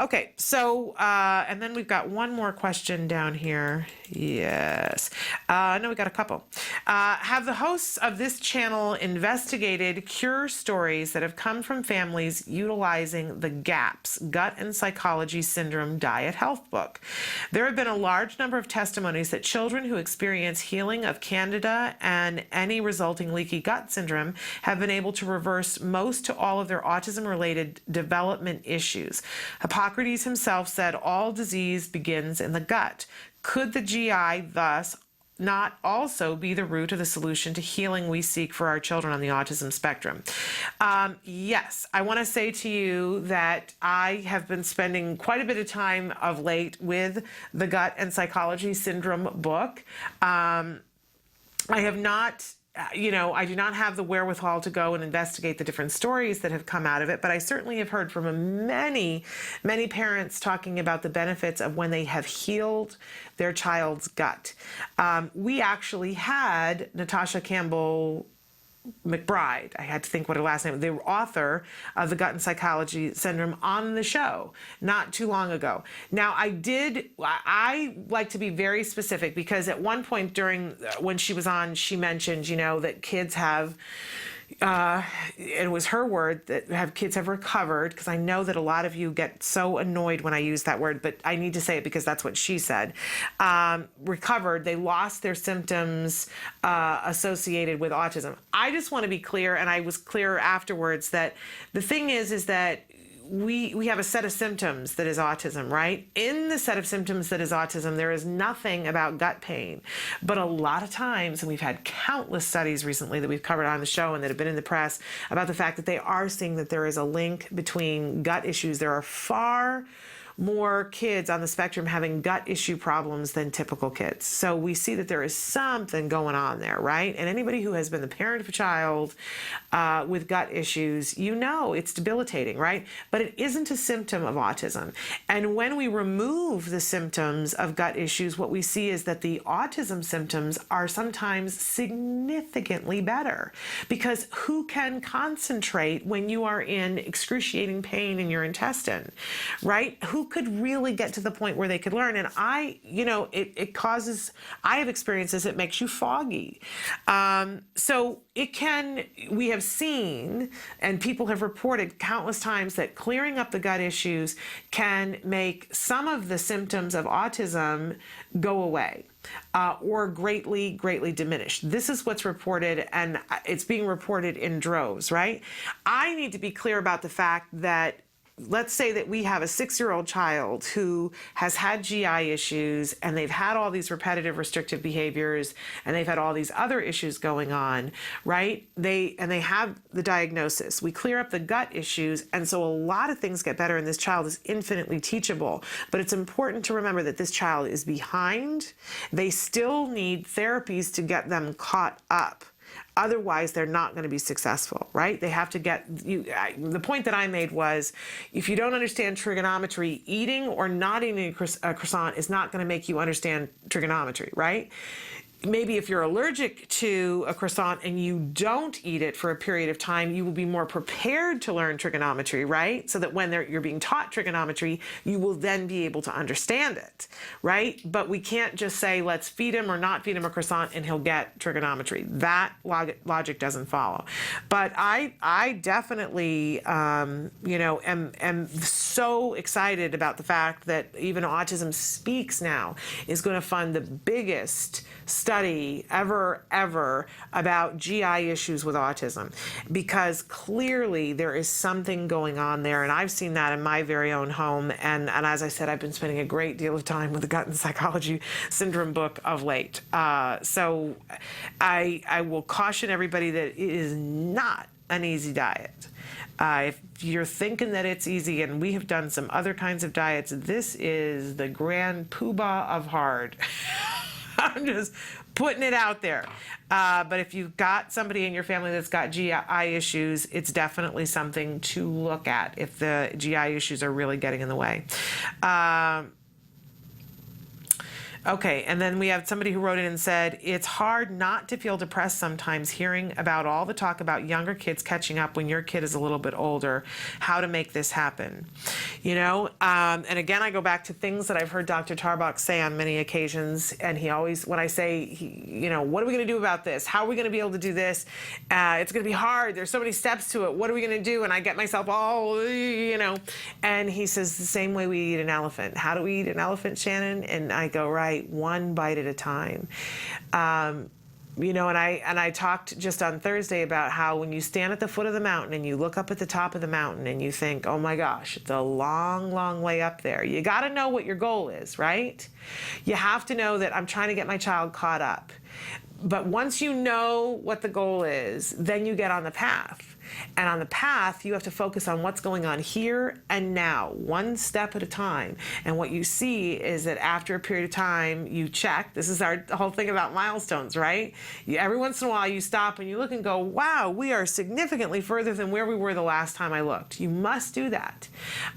Okay, so, and then we've got one more question down here. Yes. No, we got a couple. Have the hosts of this channel investigated cure stories that have come from families utilizing the GAPS, Gut and Psychology Syndrome Diet Health book? There have been a large number of testimonies that children who experience healing of Candida and any resulting leaky gut syndrome have been able to reverse most to all of their autism-related development issues. Hippocrates himself said all disease begins in the gut. Could the GI thus not also be the root of the solution to healing we seek for our children on the autism spectrum? Yes, I want to say to you that I have been spending quite a bit of time of late with the Gut and Psychology Syndrome book. I have not, I do not have the wherewithal to go and investigate the different stories that have come out of it, but I certainly have heard from many, many parents talking about the benefits of when they have healed their child's gut. We actually had Natasha Campbell McBride, I had to think what her last name, the author of the Gut and Psychology Syndrome, on the show not too long ago. Now, I like to be very specific, because at one point when she was on, she mentioned, that kids have, it was her word, that kids have recovered, because I know that a lot of you get so annoyed when I use that word, but I need to say it because that's what she said. Recovered, they lost their symptoms associated with autism. I just want to be clear, and I was clear afterwards, that the thing is that we have a set of symptoms that is autism, right? In the set of symptoms that is autism, there is nothing about gut pain. But a lot of times, and we've had countless studies recently that we've covered on the show and that have been in the press about the fact that they are seeing that there is a link between gut issues. There are far more kids on the spectrum having gut issue problems than typical kids. So we see that there is something going on there, right? And anybody who has been the parent of a child with gut issues, it's debilitating, right? But it isn't a symptom of autism. And when we remove the symptoms of gut issues, what we see is that the autism symptoms are sometimes significantly better, because who can concentrate when you are in excruciating pain in your intestine, right? Who could really get to the point where they could learn? And I have experienced this, it makes you foggy. So we have seen, and people have reported countless times, that clearing up the gut issues can make some of the symptoms of autism go away. Or greatly, greatly diminished. This is what's reported, and it's being reported in droves, right? I need to be clear about the fact that, let's say that we have a 6-year-old child who has had GI issues, and they've had all these repetitive restrictive behaviors, and they've had all these other issues going on, right? They have the diagnosis. We clear up the gut issues, and so a lot of things get better, and this child is infinitely teachable. But it's important to remember that this child is behind. They still need therapies to get them caught up. Otherwise, they're not going to be successful, right? They have to get the point that I made was, if you don't understand trigonometry, eating or not eating a croissant is not going to make you understand trigonometry, right? Maybe if you're allergic to a croissant and you don't eat it for a period of time, you will be more prepared to learn trigonometry, right? So that when you're being taught trigonometry, you will then be able to understand it, right? But we can't just say, let's feed him or not feed him a croissant and he'll get trigonometry. That logic doesn't follow. But I definitely, am so excited about the fact that even Autism Speaks now is going to fund the biggest study ever about GI issues with autism, because clearly there is something going on there, and I've seen that in my very own home, and as I said, I've been spending a great deal of time with the Gut and Psychology Syndrome book of late. So I will caution everybody that it is not an easy diet. If you're thinking that it's easy, and we have done some other kinds of diets, this is the grand poobah of hard. I'm just putting it out there. But if you've got somebody in your family that's got GI issues, it's definitely something to look at if the GI issues are really getting in the way. Okay, and then we have somebody who wrote in and said, it's hard not to feel depressed sometimes hearing about all the talk about younger kids catching up when your kid is a little bit older. How to make this happen? And again, I go back to things that I've heard Dr. Tarbox say on many occasions, and he always, when I say, what are we going to do about this? How are we going to be able to do this? It's going to be hard. There's so many steps to it. What are we going to do? And I get myself all, and he says, the same way we eat an elephant. How do we eat an elephant, Shannon? And I go, right, one bite at a time. You know, and I talked just on Thursday about how when you stand at the foot of the mountain and you look up at the top of the mountain and you think, oh my gosh, it's a long, long way up there. You got to know what your goal is, right? You have to know that I'm trying to get my child caught up. But once you know what the goal is, then you get on the path. And on the path, you have to focus on what's going on here and now, one step at a time. And what you see is that after a period of time, you check. This is our whole thing about milestones, right? Every once in a while, you stop and you look and go, wow, we are significantly further than where we were the last time I looked. You must do that.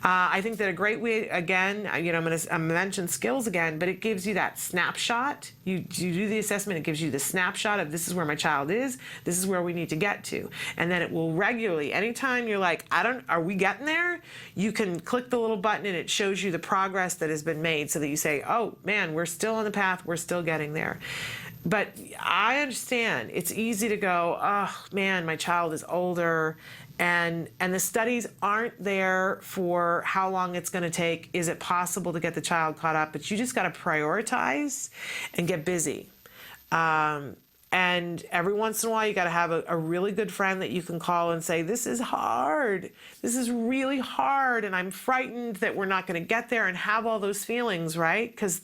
I think that a great way, again, you know, I'm going to mention skills again, but it gives you that snapshot. You do the assessment, it gives you the snapshot of this is where my child is, this is where we need to get to. And then it will regularly, anytime you're like, are we getting there? You can click the little button and it shows you the progress that has been made so that you say, oh man, we're still on the path, we're still getting there. But I understand it's easy to go, oh man, my child is older, and the studies aren't there for how long it's going to take. Is it possible to get the child caught up? But you just got to prioritize and get busy. And every once in a while, you got to have a really good friend that you can call and say, this is hard. This is really hard. And I'm frightened that we're not going to get there, and have all those feelings, right? Because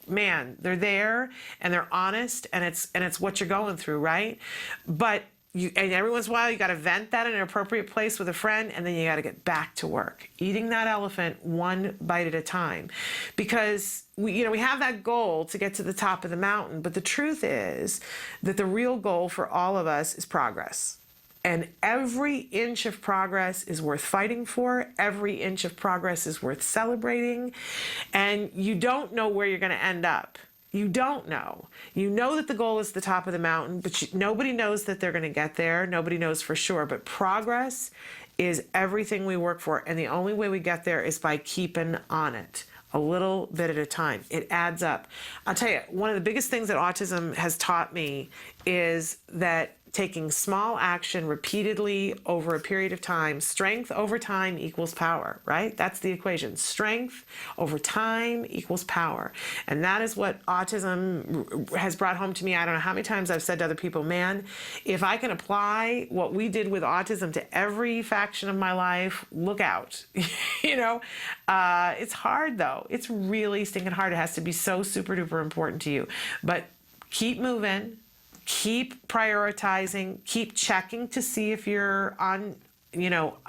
man, they're there and they're honest, and it's what you're going through, right? But and every once in a while, you got to vent that in an appropriate place with a friend, and then you got to get back to work, eating that elephant one bite at a time. Because we have that goal to get to the top of the mountain, but the truth is that the real goal for all of us is progress. And every inch of progress is worth fighting for. Every inch of progress is worth celebrating. And you don't know where you're going to end up. You don't know. You know that the goal is the top of the mountain, but nobody knows that they're going to get there. Nobody knows for sure. But progress is everything we work for. And the only way we get there is by keeping on it, a little bit at a time. It adds up. I'll tell you, one of the biggest things that autism has taught me is that taking small action repeatedly over a period of time, strength over time equals power, right? That's the equation. Strength over time equals power. And that is what autism has brought home to me. I don't know how many times I've said to other people, man, if I can apply what we did with autism to every faction of my life, look out. It's hard though. It's really stinking hard. It has to be so super duper important to you. But keep moving. Keep prioritizing, keep checking to see if you're on,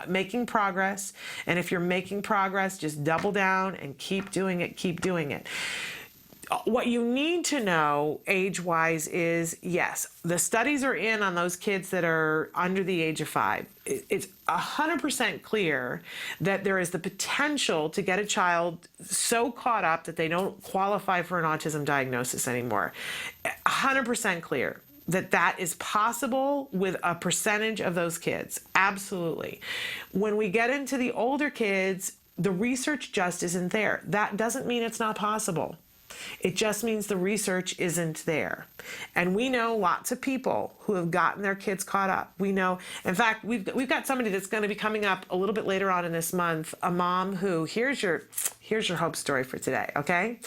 making progress. And if you're making progress, just double down and keep doing it, keep doing it. What you need to know age-wise is, yes, the studies are in on those kids that are under the age of 5. It's 100% clear that there is the potential to get a child so caught up that they don't qualify for an autism diagnosis anymore. 100% clear that is possible with a percentage of those kids. Absolutely. When we get into the older kids, the research just isn't there. That doesn't mean it's not possible. It just means the research isn't there. And we know lots of people who have gotten their kids caught up. We know, in fact, we've got somebody that's going to be coming up a little bit later on in this month, a mom who, here's your hope story for today, okay?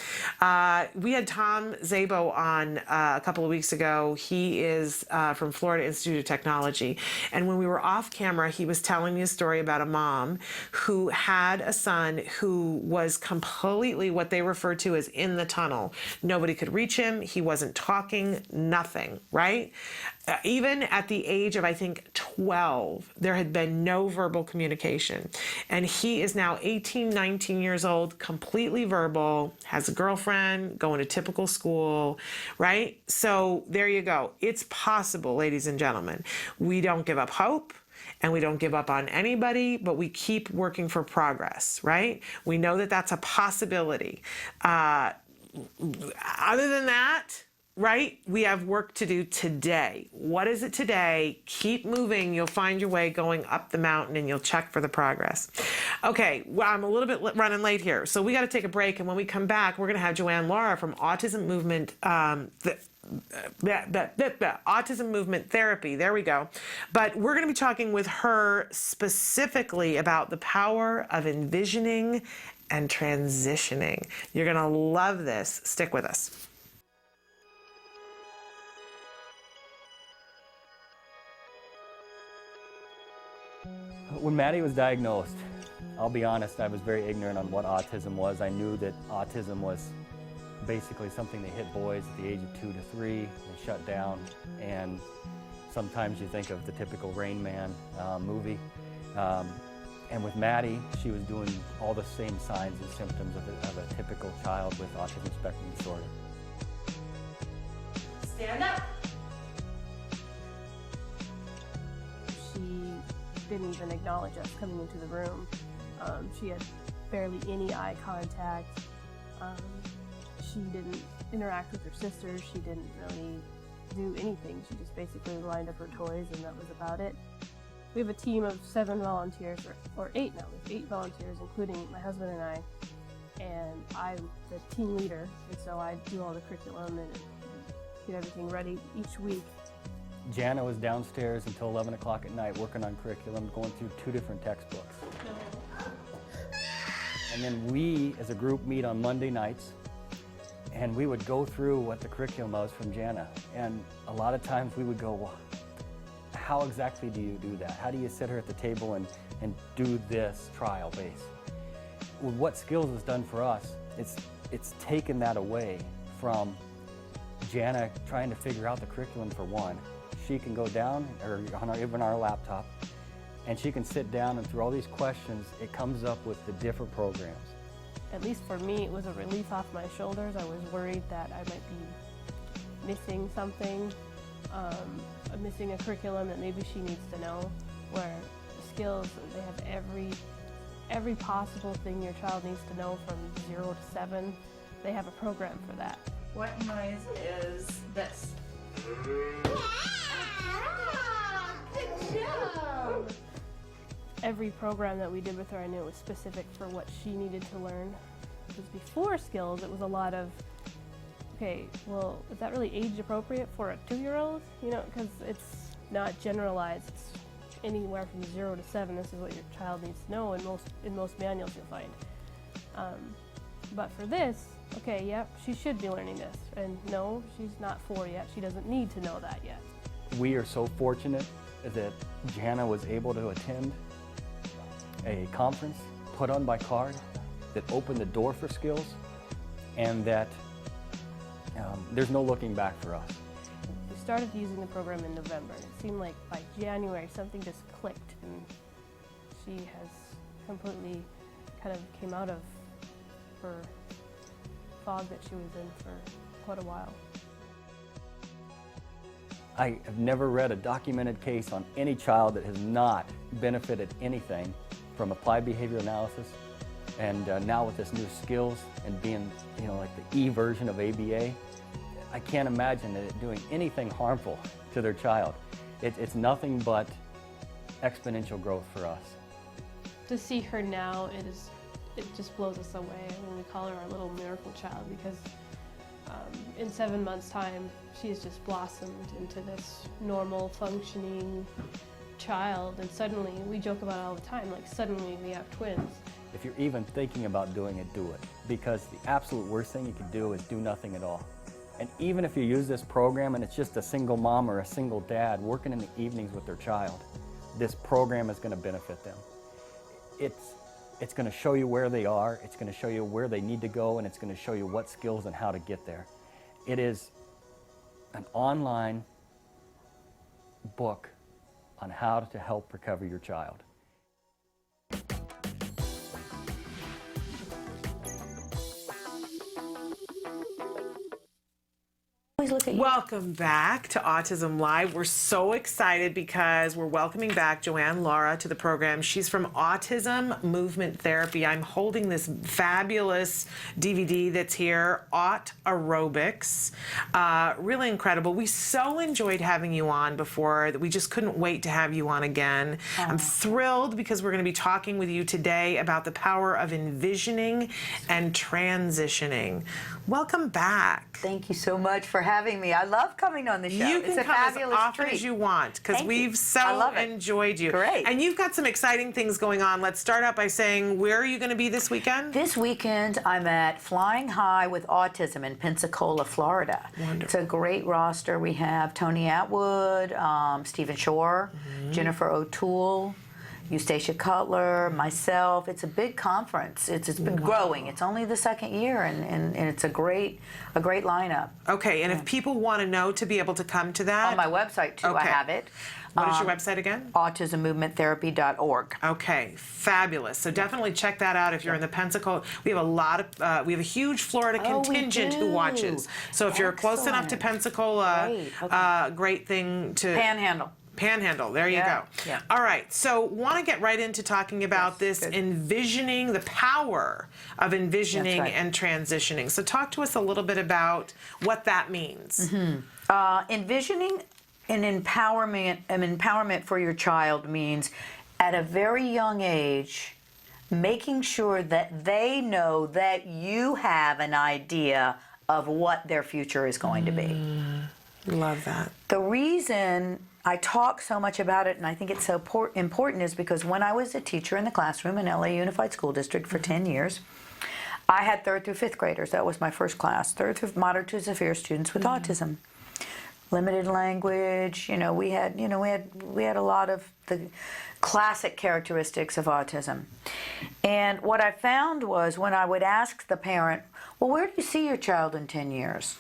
We had Tom Szabo on a couple of weeks ago. He is from Florida Institute of Technology. And when we were off camera, he was telling me a story about a mom who had a son who was completely what they refer to as in the tunnel. Nobody could reach him. He wasn't talking, nothing, right? Even at the age of, I think, 12, there had been no verbal communication. And he is now 18, 19 years old, completely verbal, has a girlfriend, going to typical school, right? So there you go. It's possible, ladies and gentlemen. We don't give up hope. And we don't give up on anybody, but we keep working for progress, right? We know that that's a possibility. Other than that, right, we have work to do today. What is it today? Keep moving. You'll find your way going up the mountain, and you'll check for the progress. Okay, well, I'm a little bit running late here, so we got to take a break. And when we come back, we're going to have Joanne Laura from Autism Movement Autism Movement Therapy. There we go. But we're going to be talking with her specifically about the power of envisioning and transitioning. You're going to love this. Stick with us.
When Maddie was diagnosed, I'll be honest, I was very ignorant on what autism was. I knew that autism was basically something that hit boys at the age of 2 to 3. They shut down, and sometimes you think of the typical Rain Man movie. And with Maddie, she was doing all the same signs and symptoms of a typical child with autism spectrum disorder.
Stand up.
She didn't even acknowledge us coming into the room. She had barely any eye contact. She didn't interact with her sisters. She didn't really do anything. She just basically lined up her toys, and that was about it. We have a team of 7 volunteers, or 8 now. We have 8 volunteers, including my husband and I. And I'm the team leader, and so I do all the curriculum and get everything ready each week.
Jana was downstairs until 11 o'clock at night working on curriculum, going through 2 different textbooks. And then we, as a group, meet on Monday nights, and we would go through what the curriculum was from Jana. And a lot of times we would go, well, how exactly do you do that? How do you sit her at the table and do this trial base? What Skills has done for us, it's taken that away from Jana trying to figure out the curriculum for one. She can go down, or even our laptop, and she can sit down, and through all these questions, it comes up with the different programs.
At least for me, it was a relief off my shoulders. I was worried that I might be missing something, missing a curriculum that maybe she needs to know, where Skills, they have every possible thing your child needs to know from 0 to 7. They have a program for that.
What noise is this?
Good job!
Every program that we did with her, I knew it was specific for what she needed to learn. Because before Skills, it was a lot of, okay, well, is that really age appropriate for a 2-year-old? You know, because it's not generalized. It's anywhere from 0 to 7. This is what your child needs to know. In most manuals, you'll find. But for this, okay, yep, she should be learning this. And no, she's not 4 yet. She doesn't need to know that yet.
We are so fortunate that Jana was able to attend a conference put on by CARD that opened the door for Skills, and that there's no looking back for us.
We started using the program in November, and it seemed like by January something just clicked, and she has completely kind of came out of her fog that she was in for quite a while.
I have never read a documented case on any child that has not benefited anything from applied behavior analysis, and now with this new Skills and being, you know, like the E version of ABA, I can't imagine it doing anything harmful to their child. It's nothing but exponential growth for us.
To see her now, it just blows us away. I mean, we call her our little miracle child because in 7 months' time, she has just blossomed into this normal, functioning child, and suddenly, we joke about it all the time, like suddenly we have twins.
If you're even thinking about doing it, do it. Because the absolute worst thing you can do is do nothing at all. And even if you use this program and it's just a single mom or a single dad working in the evenings with their child, this program is going to benefit them. It's going to show you where they are, it's going to show you where they need to go, and it's going to show you what skills and how to get there. It is an online book on how to help recover your child.
Welcome back to Autism Live. We're so excited because we're welcoming back Joanne Lara to the program. She's from Autism Movement Therapy. I'm holding this fabulous DVD that's here, Aut Aerobics. Really incredible. We so enjoyed having you on before that we just couldn't wait to have you on again. I'm thrilled because we're going to be talking with you today about the power of envisioning and transitioning. Welcome back.
Thank you so much for having me. I love coming on the show.
You
It's
can
a
come
fabulous
as often
treat.
as you want because
Thank
we've
you.
so
I love it.
enjoyed you.
Great.
And you've got some exciting things going on. Let's start out by saying, where are you going to be this weekend?
This weekend, I'm at Flying High with Autism in Pensacola, Florida.
Wonderful.
It's a great roster. We have Tony Atwood, Stephen Shore, Jennifer O'Toole, Eustacia Cutler, myself. It's a big conference. It's been growing. It's only the second year, and it's a great lineup.
Okay, and if people want to know to be able to come to that?
On my website, too, I
Okay.
have it.
What is your website again?
autismmovementtherapy.org.
Okay, fabulous. So definitely check that out if you're in the Pensacola. We have we have a huge Florida contingent who watches. So if you're close enough to Pensacola,
Great, okay.
great thing to...
Panhandle.
There you
Yeah,
go.
yeah.
All right. So want to get right into talking about this envisioning, the power of envisioning
That's right.
and transitioning. So talk to us a little bit about what that means.
Envisioning an empowerment for your child means at a very young age making sure that they know that you have an idea of what their future is going to be.
Love that.
The reason I talk so much about it, and I think it's so important, is because when I was a teacher in the classroom in LA Unified School District for 10 years, I had 3rd through 5th graders. That was my first class, 3rd through moderate to severe students with autism. Limited language, we had a lot of the classic characteristics of autism. And what I found was when I would ask the parent, well, where do you see your child in 10 years?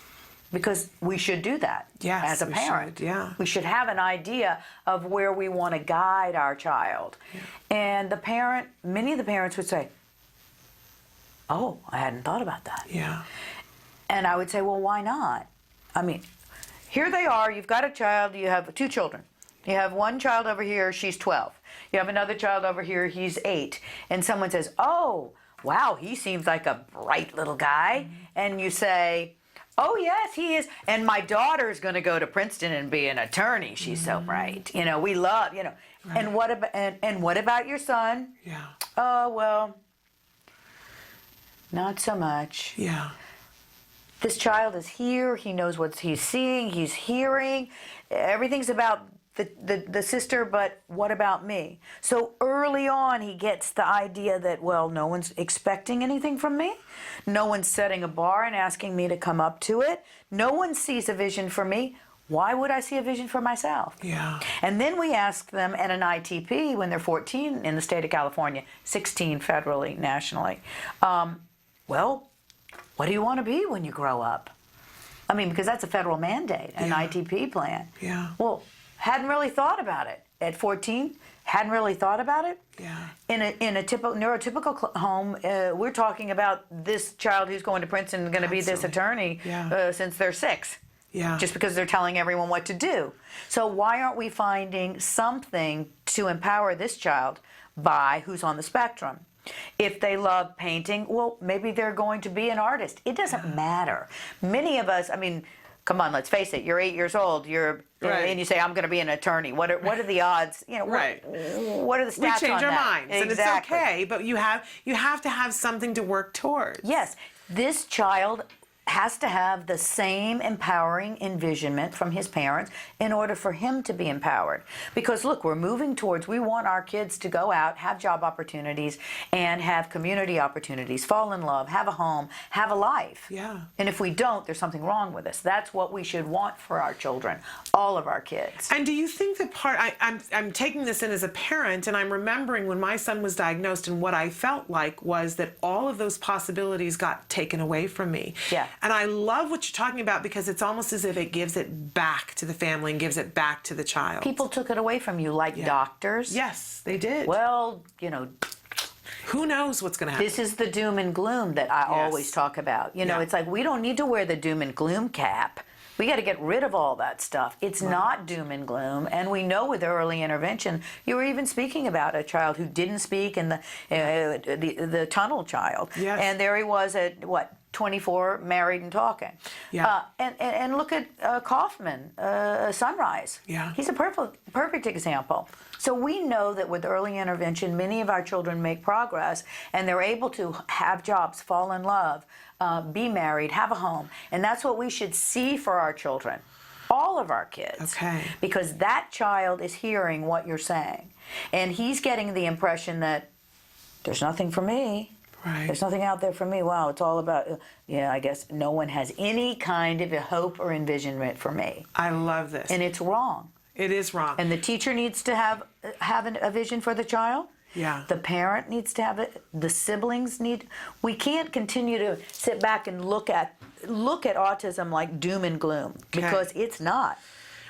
Because we should do that as a parent. We should have an idea of where we want to guide our child. And many of the parents would say, oh, I hadn't thought about that. And I would say, well, why not? I mean, here they are, you've got a child, you have 2 children. You have one child over here, she's 12. You have another child over here, he's 8. And someone says, oh, wow, he seems like a bright little guy. And you say, oh, yes, he is. And my daughter's going to go to Princeton and be an attorney. She's so bright. We love, Right. And what about your son? Oh, well, not so much. This child is here. He knows what he's seeing. He's hearing. Everything's about the sister, but what about me? So early on, he gets the idea that, well, no one's expecting anything from me. No one's setting a bar and asking me to come up to it. No one sees a vision for me. Why would I see a vision for myself? And then we ask them at an ITP when they're 14 in the state of California, 16 federally, nationally, well, what do you want to be when you grow up? I mean, because that's a federal mandate, an ITP plan. Well, hadn't really thought about it. At 14, hadn't really thought about it. In a neurotypical home, we're talking about this child who's going to Princeton and going to be this attorney since they're 6. Just because they're telling everyone what to do. So why aren't we finding something to empower this child by who's on the spectrum? If they love painting, well, maybe they're going to be an artist. It doesn't matter. Many of us, I mean, come on, let's face it. You're 8 years old. And you say, I'm going to be an attorney. What are the odds? What are the stats on that?
We change our minds, and it's
Exactly.
okay. But you have to have something to work towards.
Yes, this child has to have the same empowering envisionment from his parents in order for him to be empowered. Because look, we want our kids to go out, have job opportunities, and have community opportunities, fall in love, have a home, have a life. And if we don't, there's something wrong with us. That's what we should want for our children, all of our kids.
And do you think that I'm taking this in as a parent, and I'm remembering when my son was diagnosed, and what I felt like was that all of those possibilities got taken away from me. And I love what you're talking about, because it's almost as if it gives it back to the family and gives it back to the child.
People took it away from you, like doctors.
Yes, they did.
Well,
who knows what's going to happen?
This is the doom and gloom that I always talk about. It's like we don't need to wear the doom and gloom cap. We got to get rid of all that stuff. It's not doom and gloom, and we know with early intervention. You were even speaking about a child who didn't speak, and the tunnel child, and there he was at 24, married and talking. And look at Kaufman, Sunrise. He's a perfect example. So we know that with early intervention, many of our children make progress, and they're able to have jobs, fall in love, be married, have a home. And that's what we should see for our children, all of our kids. Because that child is hearing what you're saying. And he's getting the impression that there's nothing for me. There's nothing out there for me. Wow, it's all about, I guess no one has any kind of a hope or envisionment for me.
I love this.
And it's wrong.
It is wrong.
And the teacher needs to have a vision for the child.
Yeah.
The parent needs to have it. The siblings need. We can't continue to sit back and look at autism like doom and gloom, because it's not.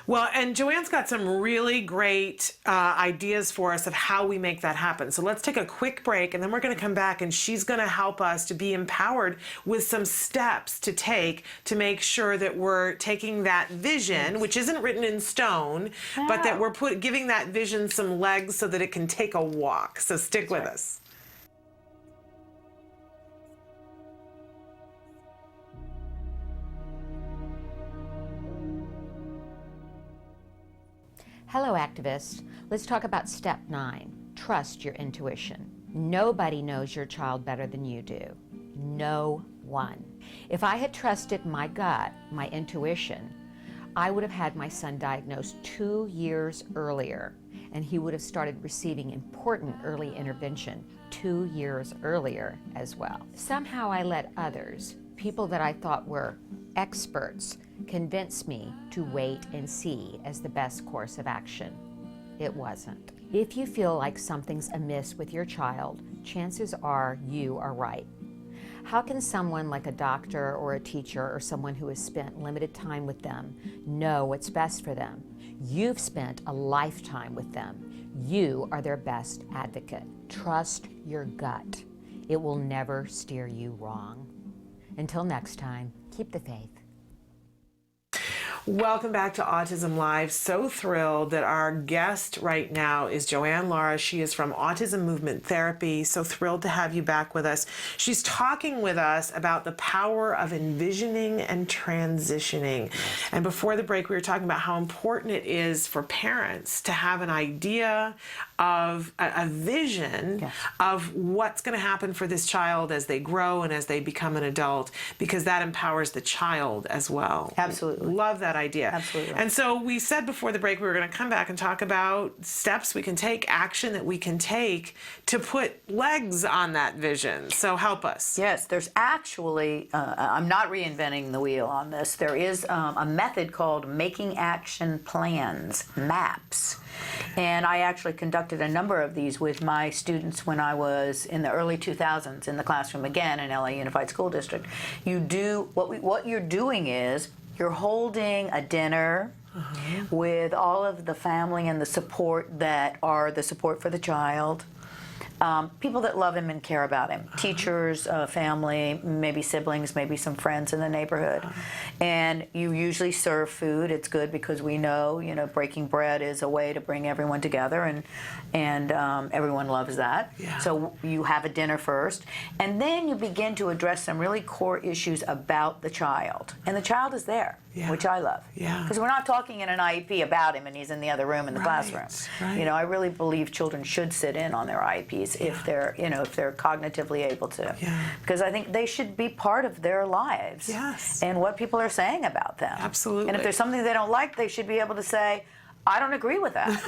Well, and Joanne's got some really great ideas for us of how we make that happen. So let's take a quick break, and then we're going to come back, and she's going to help us to be empowered with some steps to take to make sure that we're taking that vision, which isn't written in stone, but that we're giving that vision some legs so that it can take a walk. So stick with us.
Hello, activists. Let's talk about step 9. Trust your intuition. Nobody knows your child better than you do. No one. If I had trusted my gut, my intuition, I would have had my son diagnosed 2 years earlier, and he would have started receiving important early intervention 2 years earlier as well. Somehow I let others, people that I thought were experts, convince me to wait and see as the best course of action. It wasn't. If you feel like something's amiss with your child, chances are you are right. How can someone like a doctor or a teacher or someone who has spent limited time with them know what's best for them? You've spent a lifetime with them. You are their best advocate. Trust your gut. It will never steer you wrong. Until next time, keep the faith.
Welcome back to Autism Live. So thrilled that our guest right now is Joanne Lara. She is from Autism Movement Therapy. So thrilled to have you back with us. She's talking with us about the power of envisioning and transitioning. And before the break, we were talking about how important it is for parents to have an idea of a vision of what's going to happen for this child as they grow and as they become an adult, because that empowers the child as well.
Absolutely.
Love that idea.
Absolutely.
And so we said before the break we were going to come back and talk about steps we can take, action that we can take to put legs on that vision. So help us.
Yes, there's actually, I'm not reinventing the wheel on this. There is a method called making action plans, MAPS. And I actually conducted a number of these with my students when I was in the early 2000s in the classroom again in LA Unified School District. You do, what you're doing is you're holding a dinner with all of the family and the support that are the support for the child. People that love him and care about him, teachers, family, maybe siblings, maybe some friends in the neighborhood. And you usually serve food. It's good because we know, breaking bread is a way to bring everyone together, and everyone loves that.
Yeah.
So you have a dinner first, and then you begin to address some really core issues about the child. And the child is there, which I love. Because we're not talking in an IEP about him and he's in the other room in the classroom.
Right.
I really believe children should sit in on their IEPs if they're, if they're cognitively able to. Because I think they should be part of their lives. And what people are saying about them.
Absolutely.
And if there's something they don't like, they should be able to say, I don't agree with that.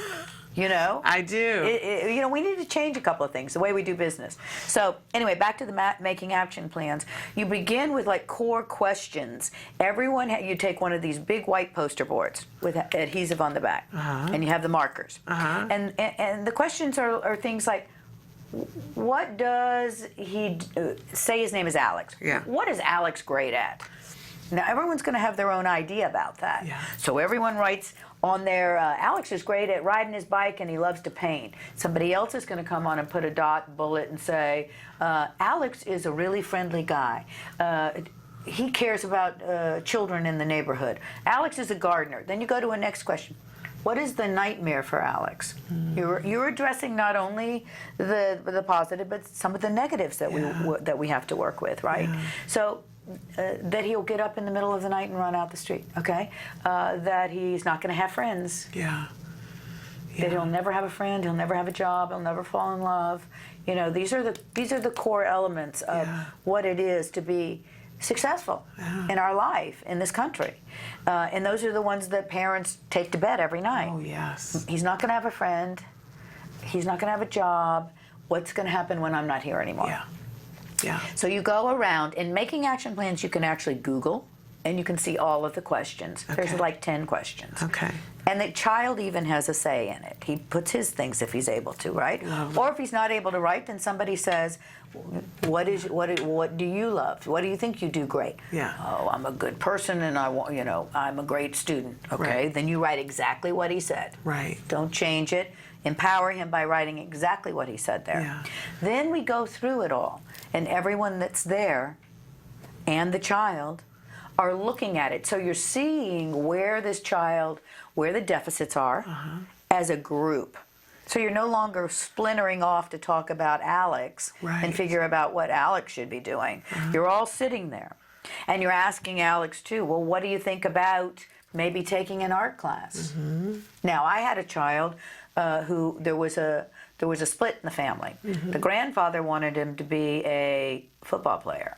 I do.
We need to change a couple of things, the way we do business. So anyway, back to the making action plans. You begin with core questions. Everyone, you take one of these big white poster boards with adhesive on the back, and you have the markers. And the questions are things like, what does he say? His name is Alex. What is Alex great at? Now everyone's going to have their own idea about that. So everyone writes on there, Alex is great at riding his bike and he loves to paint. Somebody else is going to come on and put a dot bullet and say, Alex is a really friendly guy. He cares about children in the neighborhood. Alex is a gardener. Then you go to a next question. What is the nightmare for Alex? You're addressing not only the positive, but some of the negatives that we have to work with, right? So that he'll get up in the middle of the night and run out the street, okay? That he's not going to have friends. That he'll never have a friend, he'll never have a job, he'll never fall in love. These are the core elements of what it is to be successful in our life in this country. And those are the ones that parents take to bed every night.
Oh, yes.
He's not going to have a friend. He's not going to have a job. What's going to happen when I'm not here anymore? So you go around, and making action plans you can actually Google. and you can see all of the questions. There's
Okay.
like 10 questions.
Okay.
And the child even has a say in it. He puts his things if he's able to, right? Or if he's not able to write, then somebody says, what do you love? What do you think you do great?
Yeah.
Oh, I'm a good person and I'm a great student. Okay,
Right.
then you write exactly what he said.
Right.
Don't change it. Empower him by writing exactly what he said there.
Yeah.
Then we go through it all, and everyone that's there and the child are looking at it. So you're seeing where the deficits are as a group. So you're no longer splintering off to talk about Alex
Right.
and figure out what Alex should be doing. You're all sitting there. And you're asking Alex too, well, what do you think about maybe taking an art class? Now, I had a child who there was a split in the family. The grandfather wanted him to be a football player.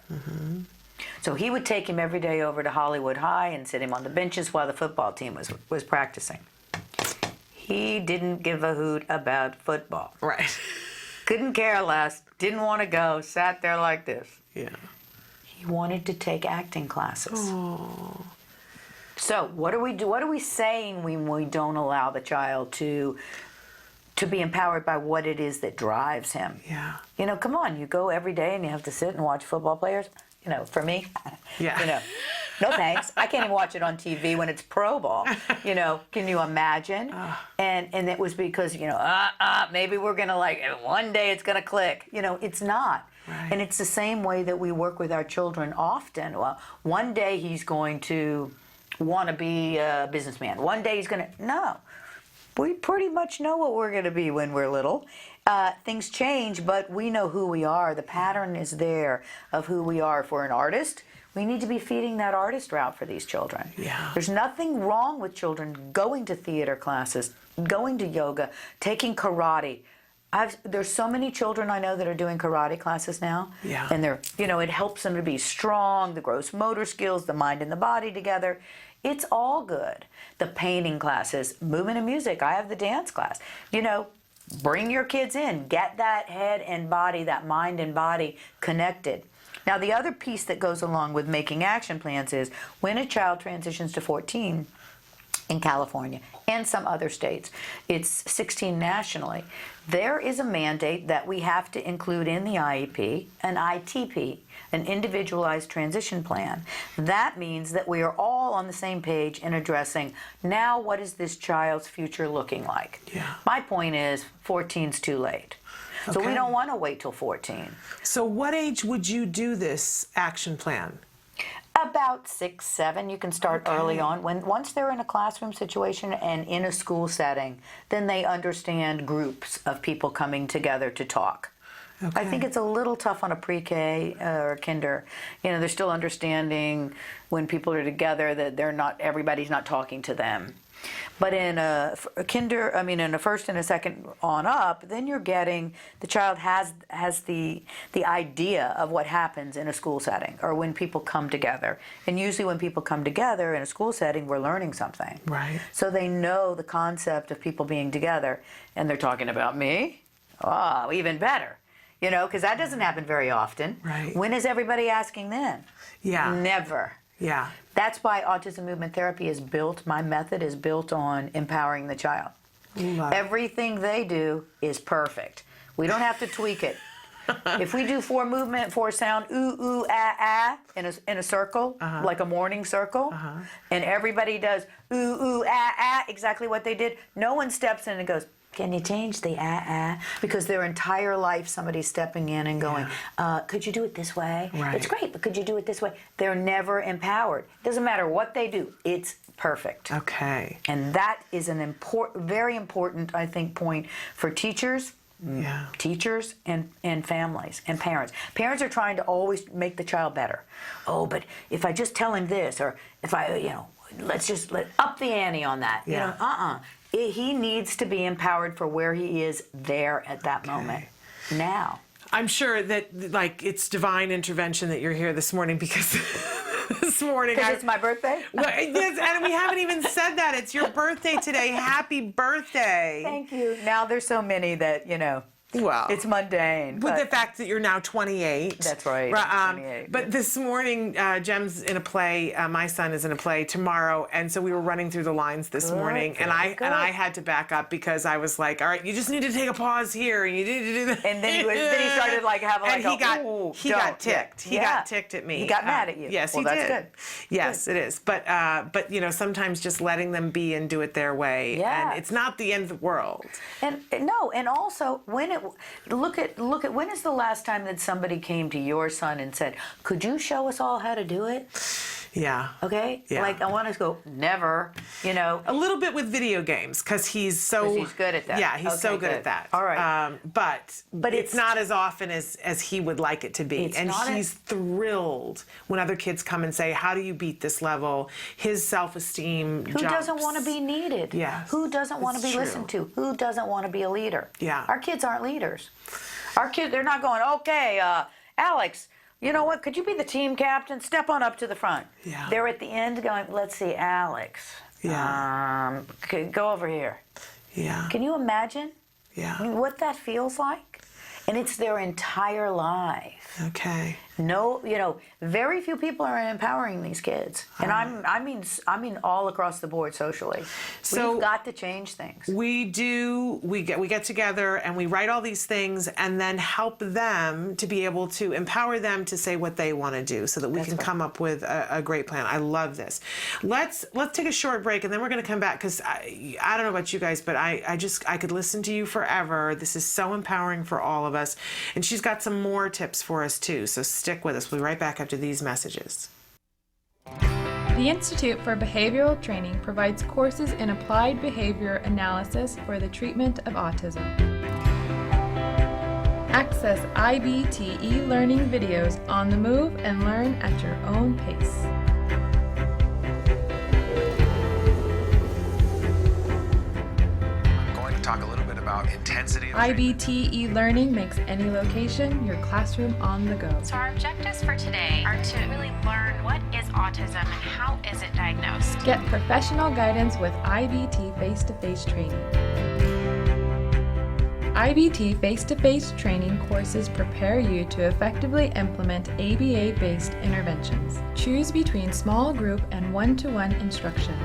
So he would take him every day over to Hollywood High and sit him on the benches while the football team was practicing. He didn't give a hoot about football.
Right.
Couldn't care less, didn't want to go, sat there like this.
Yeah.
He wanted to take acting classes. So what are we saying when we don't allow the child to be empowered by what it is that drives him?
Yeah.
You know, come on, you go every day and you have to sit and watch football players. You know, for me,
Yeah.
you know, no thanks. I can't even watch it on TV when it's pro ball. You know, can you imagine? And it was because, you know, maybe we're going to one day it's going to click. You know, it's not.
Right.
And it's the same way that we work with our children often. Well, one day he's going to want to be a businessman. One day he's going to, no. We pretty much know what we're going to be when we're little. Things change, but we know who we are. The pattern is there of who we are. If we're an artist, we need to be feeding that artist route for these children.
Yeah.
There's nothing wrong with children going to theater classes, going to yoga, taking karate. There's so many children I know that are doing karate classes now.
Yeah.
And it helps them to be strong, the gross motor skills, the mind and the body together. It's all good. The painting classes, movement and music. I have the dance class. You know, bring your kids in. Get that head and body, that mind and body connected. Now, the other piece that goes along with making action plans is when a child transitions to 14 in California and some other states, it's 16 nationally, there is a mandate that we have to include in the IEP an ITP, an individualized transition plan. That means that we are all on the same page in addressing, now what is this child's future looking like?
Yeah.
My point is 14's too late. So we
Okay.
don't want to wait till 14.
So what age would you do this action plan?
About 6, 7, you can start early on. Once they're in a classroom situation and in a school setting, then they understand groups of people coming together to talk. I think it's a little tough on a pre-K or kinder. You know, they're still understanding when people are together that everybody's not talking to them. But in a first and a second on up, then you're getting, the child has the idea of what happens in a school setting or when people come together. And usually when people come together in a school setting, we're learning something.
Right.
So they know the concept of people being together, and they're talking about me. Oh, even better. You know, because that doesn't happen very often.
Right.
When is everybody asking then?
Yeah.
Never.
Yeah.
That's why autism movement therapy is built, my method is built on empowering the child.
Love it.
Everything they do is perfect. We don't have to tweak it. If we do 4 movement, 4 sound, ooh, ooh, ah, ah, in a circle, like a morning circle, and everybody does ooh, ooh, ah, ah, exactly what they did, no one steps in and goes, can you change the ah? Because their entire life somebody's stepping in and going, could you do it this way?
Right.
It's great, but could you do it this way? They're never empowered. Doesn't matter what they do, it's perfect.
Okay.
And that is an very important, I think, point for teachers, teachers and families and parents. Parents are trying to always make the child better. Oh, but if I just tell him this, or if let's up the ante on that.
Yeah.
He needs to be empowered for where he is there at that moment. Now.
I'm sure that it's divine intervention that you're here this morning because this morning
Because it's my birthday?
Well, yes, and we haven't even said that. It's your birthday today. Happy birthday.
Thank you. Now there's so many that,
Well,
it's mundane.
With
but
the fact that you're now 28.
That's right.
Right,
28.
But this morning, Jem's in a play. My son is in a play tomorrow, and so we were running through the lines this morning, and I had to back up because I was like, all right, you just need to take a pause here, and you need to do that.
And then he started like having
and
like
he got ticked. He got ticked at me.
He got mad at you.
Yes,
well,
he
that's
did.
Good.
Yes, it is. But you know, sometimes just letting them be and do it their way, and it's not the end of the world.
And no, and also look at when is the last time that somebody came to your son and said, "Could you show us all how to do it?"
Yeah.
Okay.
Yeah.
Like I want to go. Never. You know.
A little bit with video games because he's
good at that.
Yeah, he's so good at that.
All right.
But it's not as often as he would like it to be, and he's thrilled when other kids come and say, "How do you beat this level?" His self-esteem jumps.
Who doesn't want to be needed?
Yeah.
Who doesn't want to be listened to? Who doesn't want to be a leader?
Yeah.
Our kids aren't leaders. Our kids, they're not going, okay, Alex, you know what? Could you be the team captain? Step on up to the front.
Yeah.
They're at the end going, let's see, Alex.
Yeah.
Go over here.
Yeah.
Can you imagine?
Yeah.
What that feels like? And it's their entire life.
Okay.
No, you know, very few people are empowering these kids, and I mean all across the board socially.
So
we've got to change things.
We do. We get together and we write all these things, and then help them to be able to empower them to say what they want to do, so that we can come up with a great plan. I love this. Let's take a short break, and then we're going to come back because I don't know about you guys, but I could listen to you forever. This is so empowering for all of us, and she's got some more tips for us too. So stick with us. We'll be right back after these messages.
The Institute for Behavioral Training provides courses in applied behavior analysis for the treatment of autism. Access IBT e-learning videos on the move and learn at your own pace.
I'm going to talk a little bit about intensity.
IBT e-learning makes any location your classroom on the go.
So our objectives for today are to really learn what is autism and how is it diagnosed.
Get professional guidance with IBT face-to-face training. IBT face-to-face training courses prepare you to effectively implement ABA-based interventions. Choose between small group and one-to-one instruction.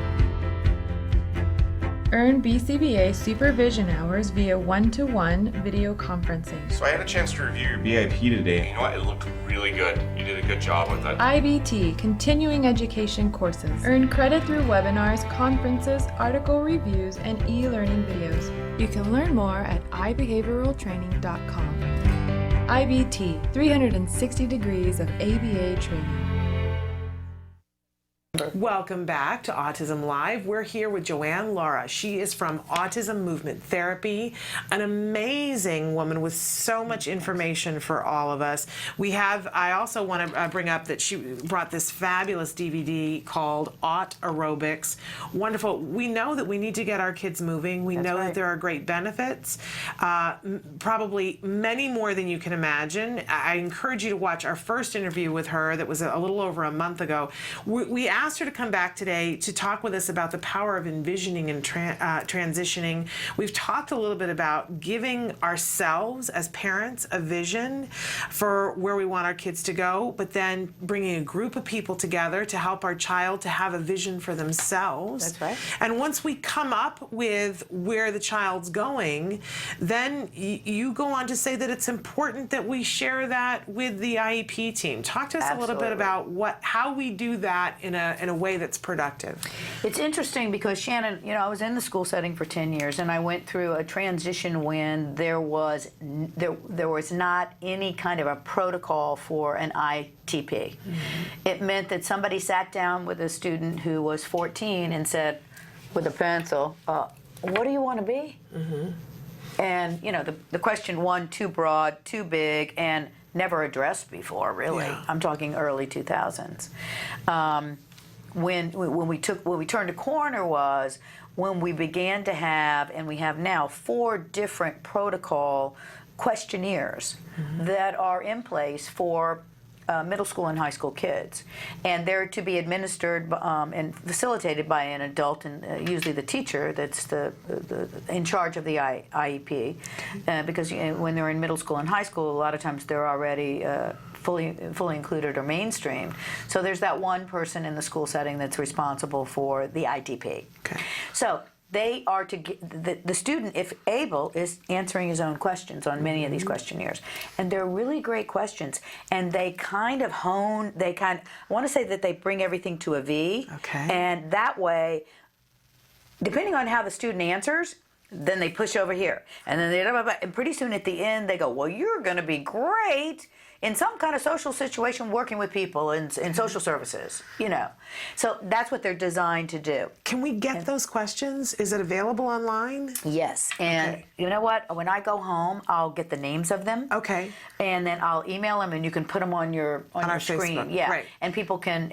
Earn BCBA supervision hours via one-to-one video conferencing.
So I had a chance to review your BIP today. You know what? It looked really good. You did a good job with it.
IBT continuing education courses. Earn credit through webinars, conferences, article reviews, and e-learning videos. You can learn more at ibehavioraltraining.com. IBT, 360 degrees of ABA training.
Welcome back to Autism Live. We're here with Joanne Lara. She is from Autism Movement Therapy, an amazing woman with so much information for all of us. I also want to bring up that she brought this fabulous DVD called Aut Aerobics. Wonderful. We know that we need to get our kids moving. We know that there are great benefits, probably many more than you can imagine. I encourage you to watch our first interview with her that was a little over a month ago. We asked her to come back today to talk with us about the power of envisioning and transitioning. We've talked a little bit about giving ourselves as parents a vision for where we want our kids to go, but then bringing a group of people together to help our child to have a vision for themselves.
That's right.
And once we come up with where the child's going, then you go on to say that it's important that we share that with the IEP team. Talk to us a little bit about how we do that in a way that's productive.
It's interesting because Shannon, you know, I was in the school setting for 10 years, and I went through a transition when there was not any kind of a protocol for an ITP. Mm-hmm. It meant that somebody sat down with a student who was 14 and said, with a pencil, "What do you want to be?" Mm-hmm. And you know, the question one, too broad, too big, and never addressed before. Really, I'm talking early 2000s. When we turned a corner was when we began to have, and we have now, 4 different protocol questionnaires that are in place for middle school and high school kids, and they're to be administered and facilitated by an adult, and usually the teacher that's in charge of the IEP, because when they're in middle school and high school, a lot of times they're already fully included or mainstreamed. So there's that one person in the school setting that's responsible for the IDP.
Okay.
So they are to get, the student, if able, is answering his own questions on many of these questionnaires. And they're really great questions. And they kind of I want to say that they bring everything to a V.
Okay.
And that way, depending on how the student answers, then they push over here. And then and pretty soon at the end, they go, well, you're going to be great in some kind of social situation working with people in social services, So that's what they're designed to do.
Can we get those questions? Is it available online?
Yes, and you know what? When I go home, I'll get the names of them.
Okay.
And then I'll email them, and you can put them on your
our
screen.
Facebook.
Yeah,
Right.
and people can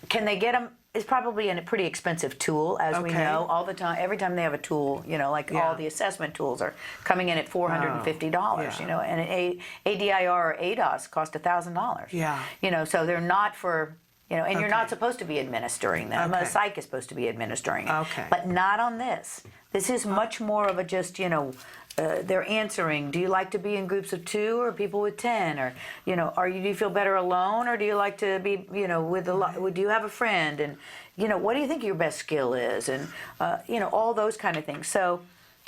they get them? It's probably a pretty expensive tool, as we know. All the time, every time they have a tool, all the assessment tools are coming in at $450.
Yeah.
And an ADIR or ADOS cost $1,000.
Yeah.
So they're not for. And you're not supposed to be administering them.
Okay.
A psych is supposed to be administering them.
Okay.
But not on this. This is much more of a just, they're answering, do you like to be in groups of 2 or people with 10? Or, do you feel better alone, or do you like to be, do you have a friend? And, what do you think your best skill is? And, all those kind of things. So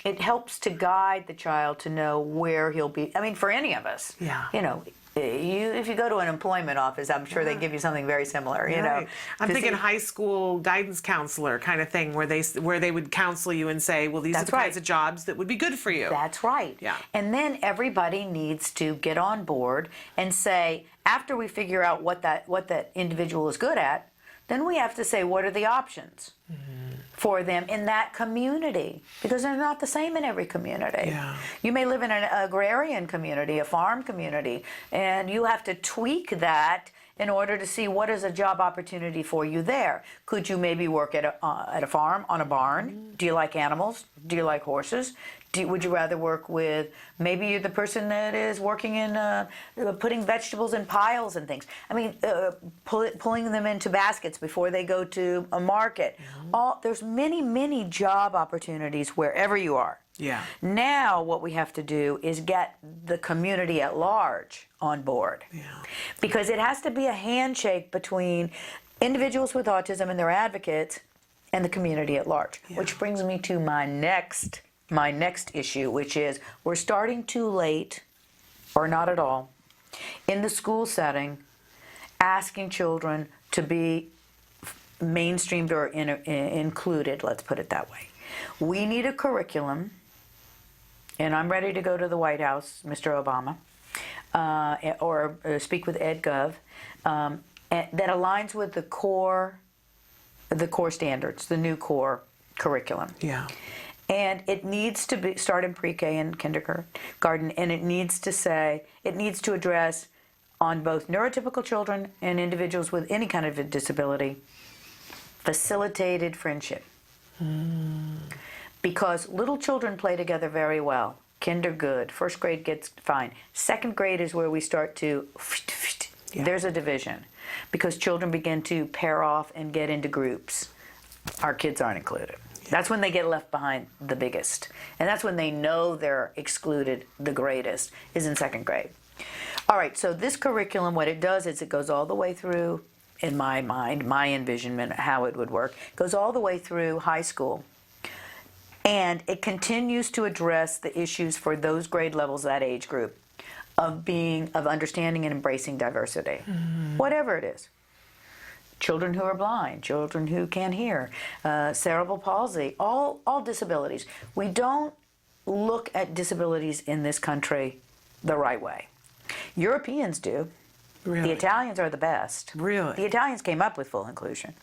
it helps to guide the child to know where he'll be. I mean, for any of us, if you go to an employment office, I'm sure they give you something very similar.
Right. I'm thinking high school guidance counselor kind of thing, where they would counsel you and say, well, these are the kinds of jobs that would be good for you.
That's right.
Yeah.
And then everybody needs to get on board and say, after we figure out what that individual is good at, then we have to say, what are the options for them in that community? Because they're not the same in every community.
Yeah.
You may live in an agrarian community, a farm community, and you have to tweak that in order to see what is a job opportunity for you there. Could you maybe work at a farm, on a barn? Do you like animals? Do you like horses? Would you rather work with, maybe you're the person that is working in putting vegetables in piles and things. I mean, pulling them into baskets before they go to a market. There's many, many job opportunities wherever you are.
Yeah.
Now what we have to do is get the community at large on board.
Yeah.
Because it has to be a handshake between individuals with autism and their advocates and the community at large. Yeah. Which brings me to my next issue, which is we're starting too late, or not at all, in the school setting, asking children to be mainstreamed or included, let's put it that way. We need a curriculum, and I'm ready to go to the White House, Mr. Obama, or speak with EdGov, that aligns with the core standards, the new core curriculum.
Yeah.
And it needs to start in pre-K and kindergarten, and it needs to address on both neurotypical children and individuals with any kind of a disability, facilitated friendship. Because little children play together very well. Kinder good, first grade gets fine. Second grade is where we start to, there's a division. Because children begin to pair off and get into groups. Our kids aren't included. That's when they get left behind the biggest. And that's when they know they're excluded the greatest, is in second grade. All right, so this curriculum, what it does is it goes all the way through, in my mind, my envisionment, how it would work, goes all the way through high school. And it continues to address the issues for those grade levels, that age group, of understanding and embracing diversity, whatever it is. Children who are blind, children who can't hear, cerebral palsy, all disabilities. We don't look at disabilities in this country the right way. Europeans do.
Really?
The Italians are the best.
Really?
The Italians came up with full inclusion.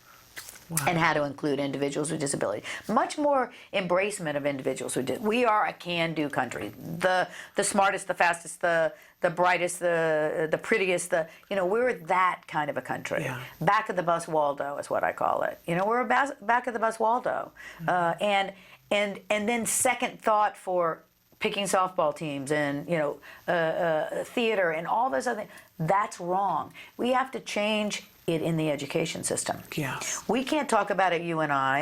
Wow.
And how to include individuals with disability. Much more embracement of individuals who did. We are a can-do country. The smartest, the fastest, the brightest, the prettiest. We're that kind of a country.
Yeah.
Back of the bus Waldo is what I call it. We're a back of the bus Waldo. And then second thought for picking softball teams and, theater and all those other things. That's wrong. We have to change it in the education system.
Yes.
We can't talk about it, you and I,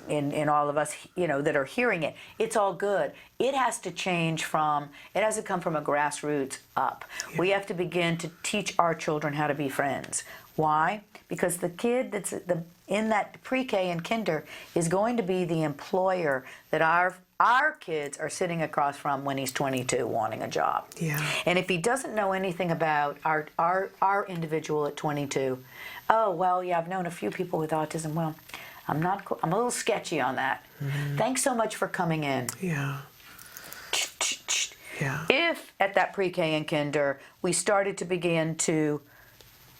and all of us, that are hearing it. It's all good. It has to come from a grassroots up. Yeah. We have to begin to teach our children how to be friends. Why? Because the kid that's in that pre-K and kinder is going to be the employer that our kids are sitting across from when he's 22 wanting a job.
Yeah.
And if he doesn't know anything about our individual at 22, I've known a few people with autism. Well, I'm a little sketchy on that. Mm-hmm. Thanks so much for coming in.
Yeah. Yeah.
If at that pre-K and kinder we started to begin to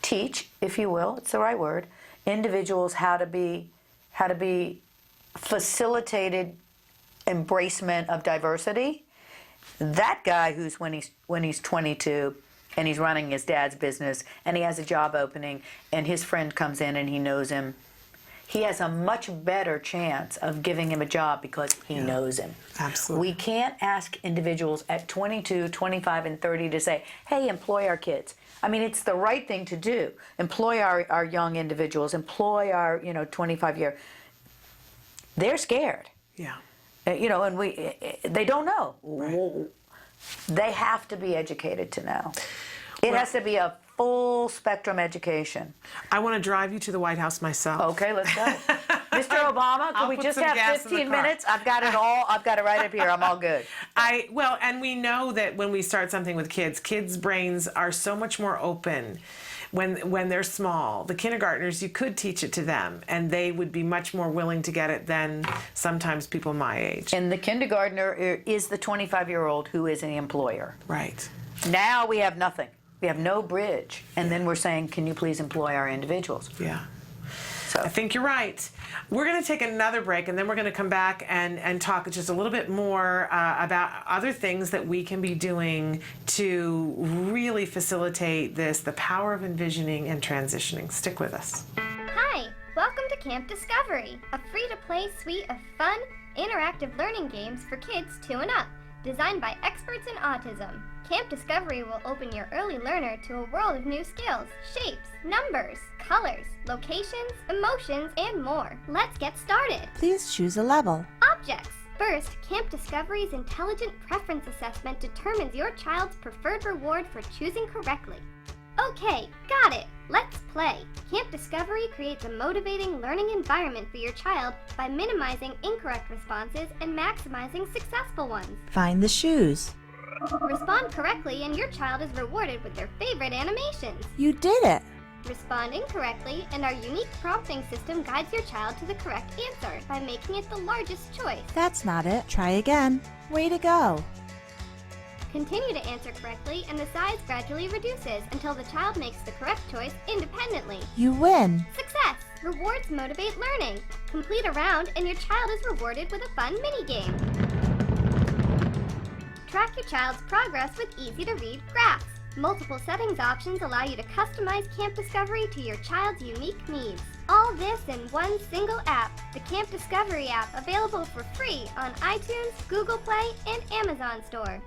teach, if you will, it's the right word, individuals how to be facilitated embracement of diversity, that guy who's when he's 22 and he's running his dad's business and he has a job opening and his friend comes in and he knows him, he has a much better chance of giving him a job because he knows him.
Absolutely.
We can't ask individuals at 22, 25, and 30 to say, hey, employ our kids. I mean, it's the right thing to do. Employ our young individuals, employ our 25-year. They're scared.
Yeah.
And they don't know.
Right.
They have to be educated to know. It has to be a full spectrum education.
I want to drive you to the White House myself.
Okay, let's go. Mr. Obama, can we just have 15 minutes? I've got it all. I've got it right up here. I'm all good.
And we know that when we start something with kids' brains are so much more open. When they're small, the kindergartners, you could teach it to them, and they would be much more willing to get it than sometimes people my age.
And the kindergartner is the 25-year-old who is an employer.
Right.
Now we have nothing. We have no bridge. And then we're saying, can you please employ our individuals?
Yeah.
So
I think you're right. We're going to take another break, and then we're going to come back and talk just a little bit more about other things that we can be doing to really facilitate the power of envisioning and transitioning. Stick with us.
Hi, welcome to Camp Discovery, a free-to-play suite of fun, interactive learning games for kids 2 and up, designed by experts in autism. Camp Discovery will open your early learner to a world of new skills, shapes, numbers, colors, locations, emotions, and more. Let's get started.
Please choose a level.
Objects. First, Camp Discovery's Intelligent Preference Assessment determines your child's preferred reward for choosing correctly. Okay, got it. Let's play. Camp Discovery creates a motivating learning environment for your child by minimizing incorrect responses and maximizing successful ones.
Find the shoes.
Respond correctly and your child is rewarded with their favorite animations.
You did it.
Respond incorrectly and our unique prompting system guides your child to the correct answer by making it the largest choice.
That's not it. Try again. Way to go.
Continue to answer correctly and the size gradually reduces until the child makes the correct choice independently.
You win.
Success! Rewards motivate learning. Complete a round and your child is rewarded with a fun mini-game. Track your child's progress with easy-to-read graphs. Multiple settings options allow you to customize Camp Discovery to your child's unique needs. All this in one single app, the Camp Discovery app, available for free on iTunes, Google Play, and Amazon Store.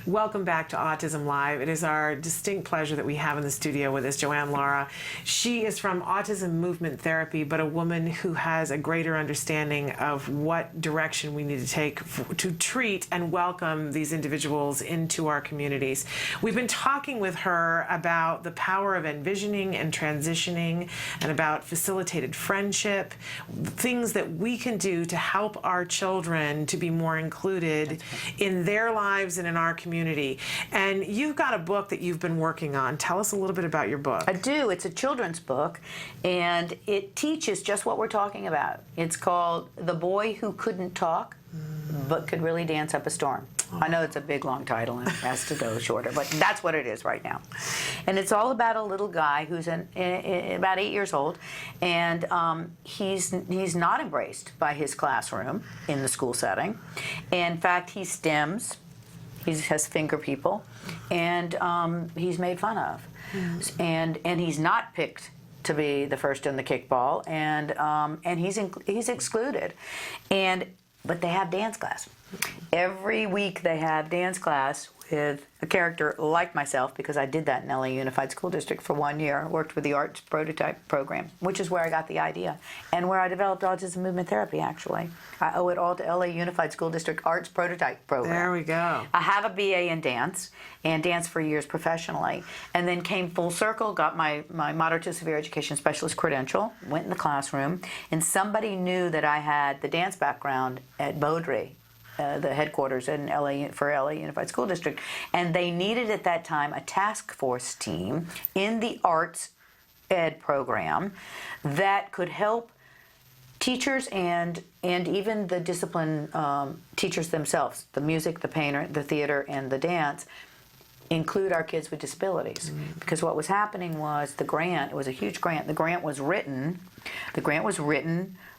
Welcome back to Autism Live. It is our distinct pleasure that we have in the studio with us Joanne Lara. She is from Autism Movement Therapy, but a woman who has a greater understanding of what direction we need to take to treat and welcome these individuals into our communities. We've been talking with her about the power of envisioning and transitioning and about facilitated friendship, things that we can do to help our children to be more included in their lives and in our community. And you've got a book that you've been working on. Tell us a little bit about your book.
I do. It's a children's book, and it teaches just what we're talking about. It's called The Boy Who Couldn't Talk, but Could Really Dance Up a Storm. I know it's a big, long title, and it has to go shorter, but that's what it is right now. And it's all about a little guy who's about 8 years old, and he's not embraced by his classroom in the school setting. In fact, he stems. He has finger people, and he's made fun of, and he's not picked to be the first in the kickball, and he's excluded, and but they have dance class. Every week they have dance class with a character like myself, because I did that in LA Unified School District for 1 year. I worked with the arts prototype program, which is where I got the idea and where I developed autism movement therapy, actually. I owe it all to LA Unified School District arts prototype program.
There we go.
I have a BA in dance and danced for years professionally, and then came full circle, got my moderate to severe education specialist credential, went in the classroom, and somebody knew that I had the dance background at Beaudry, the headquarters in LA for LA Unified School District, and they needed at that time a task force team in the arts ed program that could help teachers and even the discipline teachers themselves, the music, the painter, the theater, and the dance, include our kids with disabilities. Because what was happening was the grant, it was a huge grant, the grant was written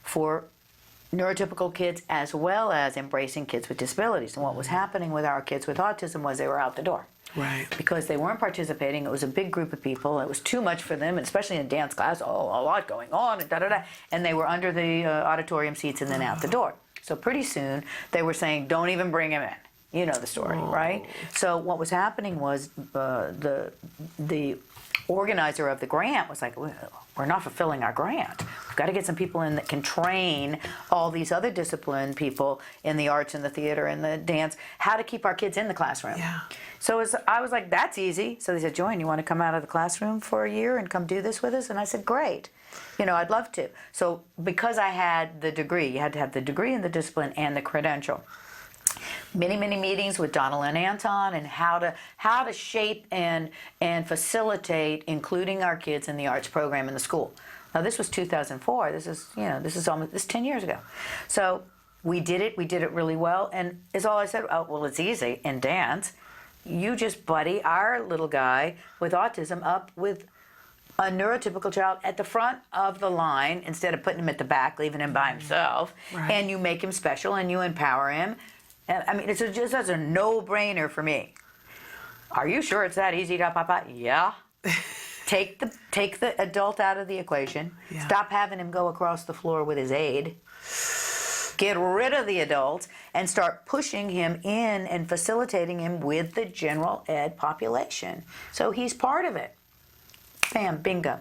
for neurotypical kids as well as embracing kids with disabilities. And what was happening with our kids with autism was they were out the door.
Right.
Because they weren't participating. It was a big group of people. It was too much for them, especially in dance class, a lot going on, and da-da-da. And they were under the auditorium seats and then out the door. So pretty soon they were saying, don't even bring him in. You know the story, right? So what was happening was the organizer of the grant was like, well, we're not fulfilling our grant. We've got to get some people in that can train all these other discipline people in the arts and the theater and the dance how to keep our kids in the classroom.
Yeah.
So I was like, that's easy. So they said, Joanne, you want to come out of the classroom for a year and come do this with us? And I said, great. I'd love to. So because I had the degree, you had to have the degree in the discipline and the credential. Many meetings with Donald and Anton and how to shape and facilitate including our kids in the arts program in the school. Now this was 2004. This is almost 10 years ago. So we did it really well, and it's all I said. Oh well, it's easy in dance. You just buddy our little guy with autism up with a neurotypical child at the front of the line instead of putting him at the back, leaving him by himself,
Right.
and you make him special and you empower him. I mean, it's just as a no-brainer for me. Are you sure it's that easy, Papa? Yeah. Take the adult out of the equation.
Yeah.
Stop having him go across the floor with his aid. Get rid of the adults and start pushing him in and facilitating him with the general ed population. So he's part of it. Bam, bingo.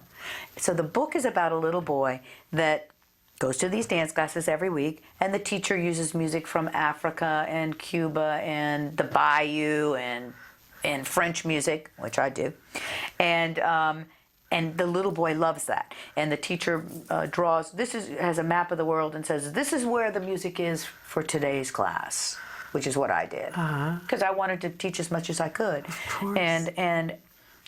So the book is about a little boy that goes to these dance classes every week, and the teacher uses music from Africa and Cuba and the Bayou and French music, which I do, and the little boy loves that. And the teacher has a map of the world and says, this is where the music is for today's class, which is what I did, because I wanted to teach as much as I could.
Of course.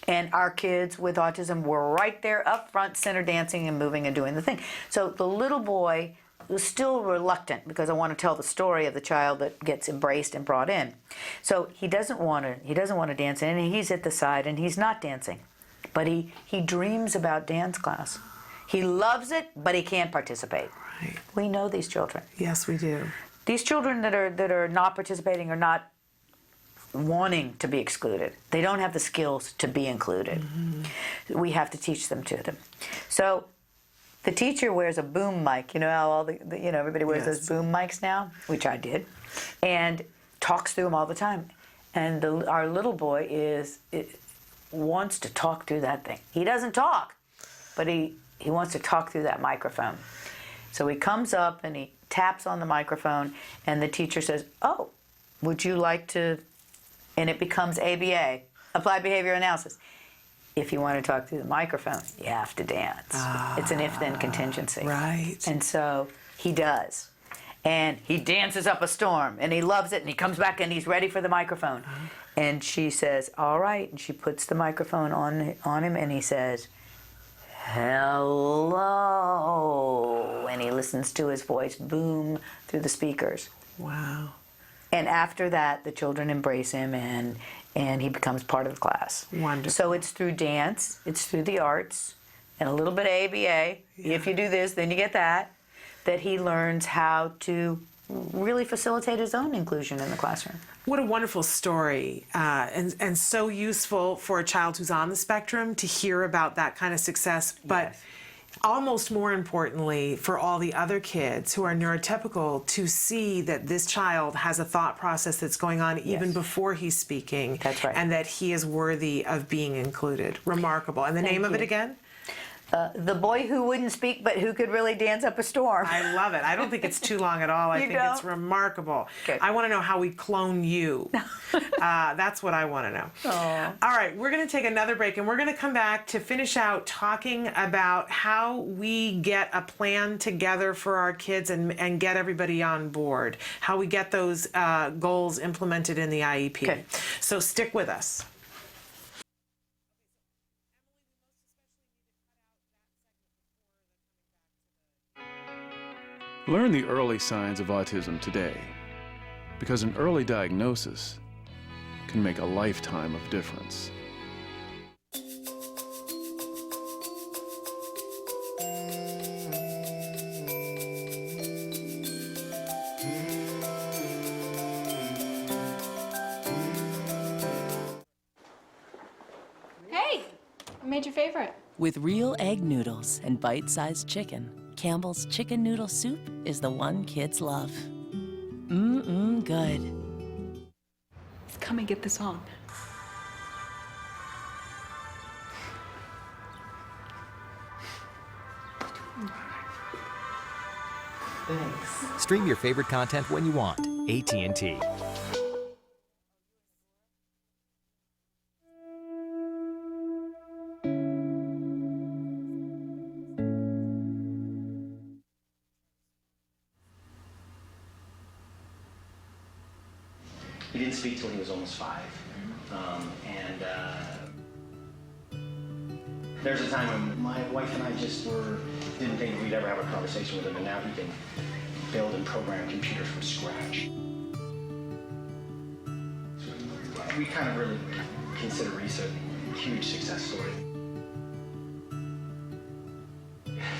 And our kids with autism were right there up front, center dancing and moving and doing the thing. So the little boy was still reluctant because I want to tell the story of the child that gets embraced and brought in. So he doesn't want to dance, and he's at the side and he's not dancing. But he dreams about dance class. He loves it, but he can't participate.
Right.
We know these children.
Yes, we do.
These children that are not participating are not wanting to be excluded. They don't have the skills to be included. Mm-hmm. We have to teach them to them. So the teacher wears a boom mic. You know how everybody wears those boom mics now, which I did, and talks through them all the time. And our little boy wants to talk through that thing. He doesn't talk, but he wants to talk through that microphone. So he comes up and he taps on the microphone, and the teacher says, "Oh, would you like to?" And it becomes ABA, Applied Behavior Analysis. If you want to talk through the microphone, you have to dance. It's an if-then contingency.
Right.
And so he does. And he dances up a storm, and he loves it, and he comes back, and he's ready for the microphone. And she says, all right. And she puts the microphone on him, and he says, hello. And he listens to his voice boom through the speakers.
Wow.
And after that, the children embrace him, and he becomes part of the class.
Wonderful.
So it's through dance, it's through the arts, and a little bit of ABA. Yeah. If you do this, then you get that he learns how to really facilitate his own inclusion in the classroom.
What a wonderful story, and so useful for a child who's on the spectrum to hear about that kind of success. But almost more importantly, for all the other kids who are neurotypical to see that this child has a thought process that's going on even before he's speaking.
That's right.
And that he is worthy of being included. Remarkable. And the name of it again?
The Boy Who Wouldn't Speak But Who Could Really Dance Up a Storm.
I love it. I don't think it's too long at all. I think it's remarkable.
Good.
I want to know how we clone you. That's what I want to know.
Aww.
All right, we're going to take another break, and we're going to come back to finish out talking about how we get a plan together for our kids and get everybody on board, how we get those goals implemented in the IEP.
Okay.
So stick with us.
Learn the early signs of autism today, because an early diagnosis can make a lifetime of difference.
Hey, I made your favorite.
With real egg noodles and bite-sized chicken, Campbell's Chicken Noodle Soup is the one kids love. Mmm, good.
Come and get this on.
Thanks. Stream your favorite content when you want. AT&T.
He didn't speak till he was almost 5. There's a time when my wife and I didn't think we'd ever have a conversation with him, and now he can build and program computers from scratch. We kind of really consider Reese a huge success story.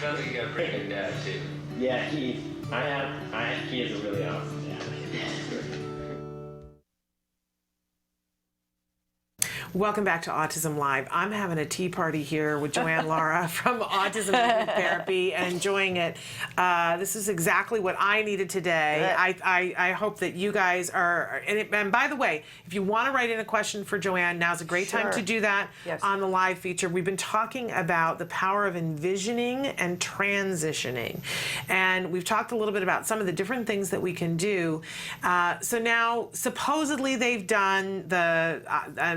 Sounds like you got a pretty good dad, too.
Yeah, he is a really awesome dad.
Welcome back to Autism Live. I'm having a tea party here with Joanne Lara from Autism Movement Therapy and enjoying it. This is exactly what I needed today. I hope that you guys are, and by the way, if you want to write in a question for Joanne, now's a great time to do that on the live feature. We've been talking about the power of envisioning and transitioning. And we've talked a little bit about some of the different things that we can do. So now, supposedly they've done